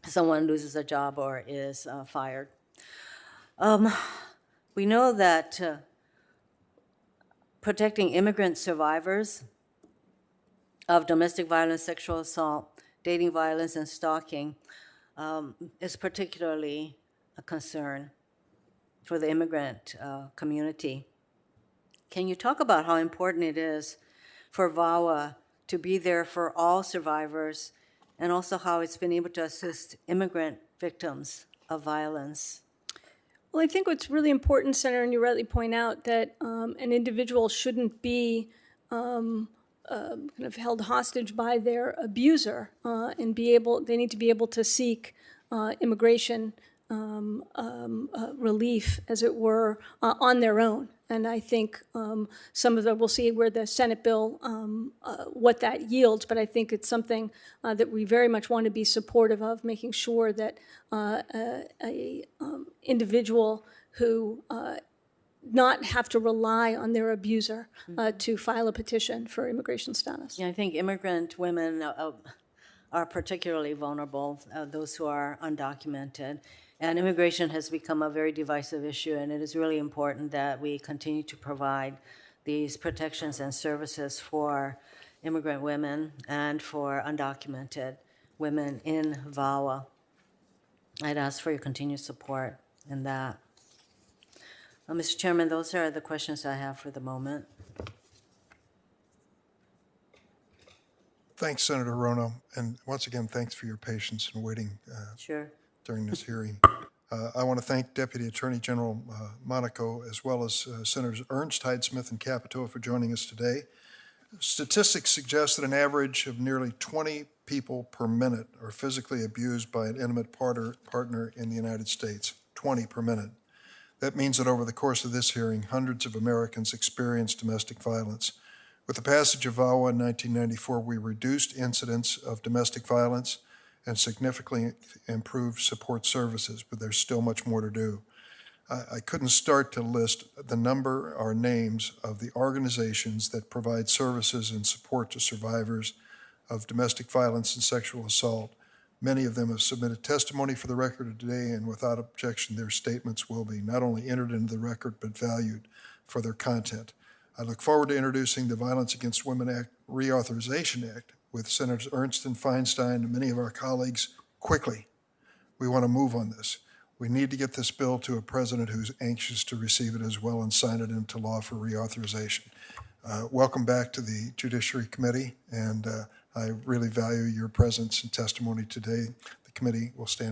someone loses a job or is fired. We know that protecting immigrant survivors of domestic violence, sexual assault, dating violence, and stalking is particularly a concern for the immigrant community. Can you talk about how important it is for VAWA to be there for all survivors, and also how it's been able to assist immigrant victims of violence? Well, I think what's really important, Senator, and you rightly point out that an individual shouldn't be kind of held hostage by their abuser, and they need to be able to seek immigration relief, as it were, on their own. And I think some of we'll see where the Senate bill, what that yields, but I think it's something that we very much want to be supportive of, making sure that a individual who not have to rely on their abuser to file a petition for immigration status. Yeah, I think immigrant women are particularly vulnerable, those who are undocumented. And immigration has become a very divisive issue, and it is really important that we continue to provide these protections and services for immigrant women and for undocumented women in VAWA. I'd ask for your continued support in that. Mr. Chairman, those are the questions I have for the moment. Thanks, Senator Rono. And once again, thanks for your patience in waiting during this hearing. I want to thank Deputy Attorney General Monaco, as well as Senators Ernst, Hyde-Smith, and Capito for joining us today. Statistics suggest that an average of nearly 20 people per minute are physically abused by an intimate partner in the United States, 20 per minute. That means that over the course of this hearing, hundreds of Americans experience domestic violence. With the passage of VAWA in 1994, we reduced incidents of domestic violence and significantly improved support services, but there's still much more to do. I couldn't start to list the number or names of the organizations that provide services and support to survivors of domestic violence and sexual assault. Many of them have submitted testimony for the record today, and without objection, their statements will be not only entered into the record, but valued for their content. I look forward to introducing the Violence Against Women Act Reauthorization Act with Senators Ernst and Feinstein and many of our colleagues quickly. We want to move on this. We need to get this bill to a president who's anxious to receive it as well and sign it into law for reauthorization. Welcome back to the Judiciary Committee, and I really value your presence and testimony today. The committee will stand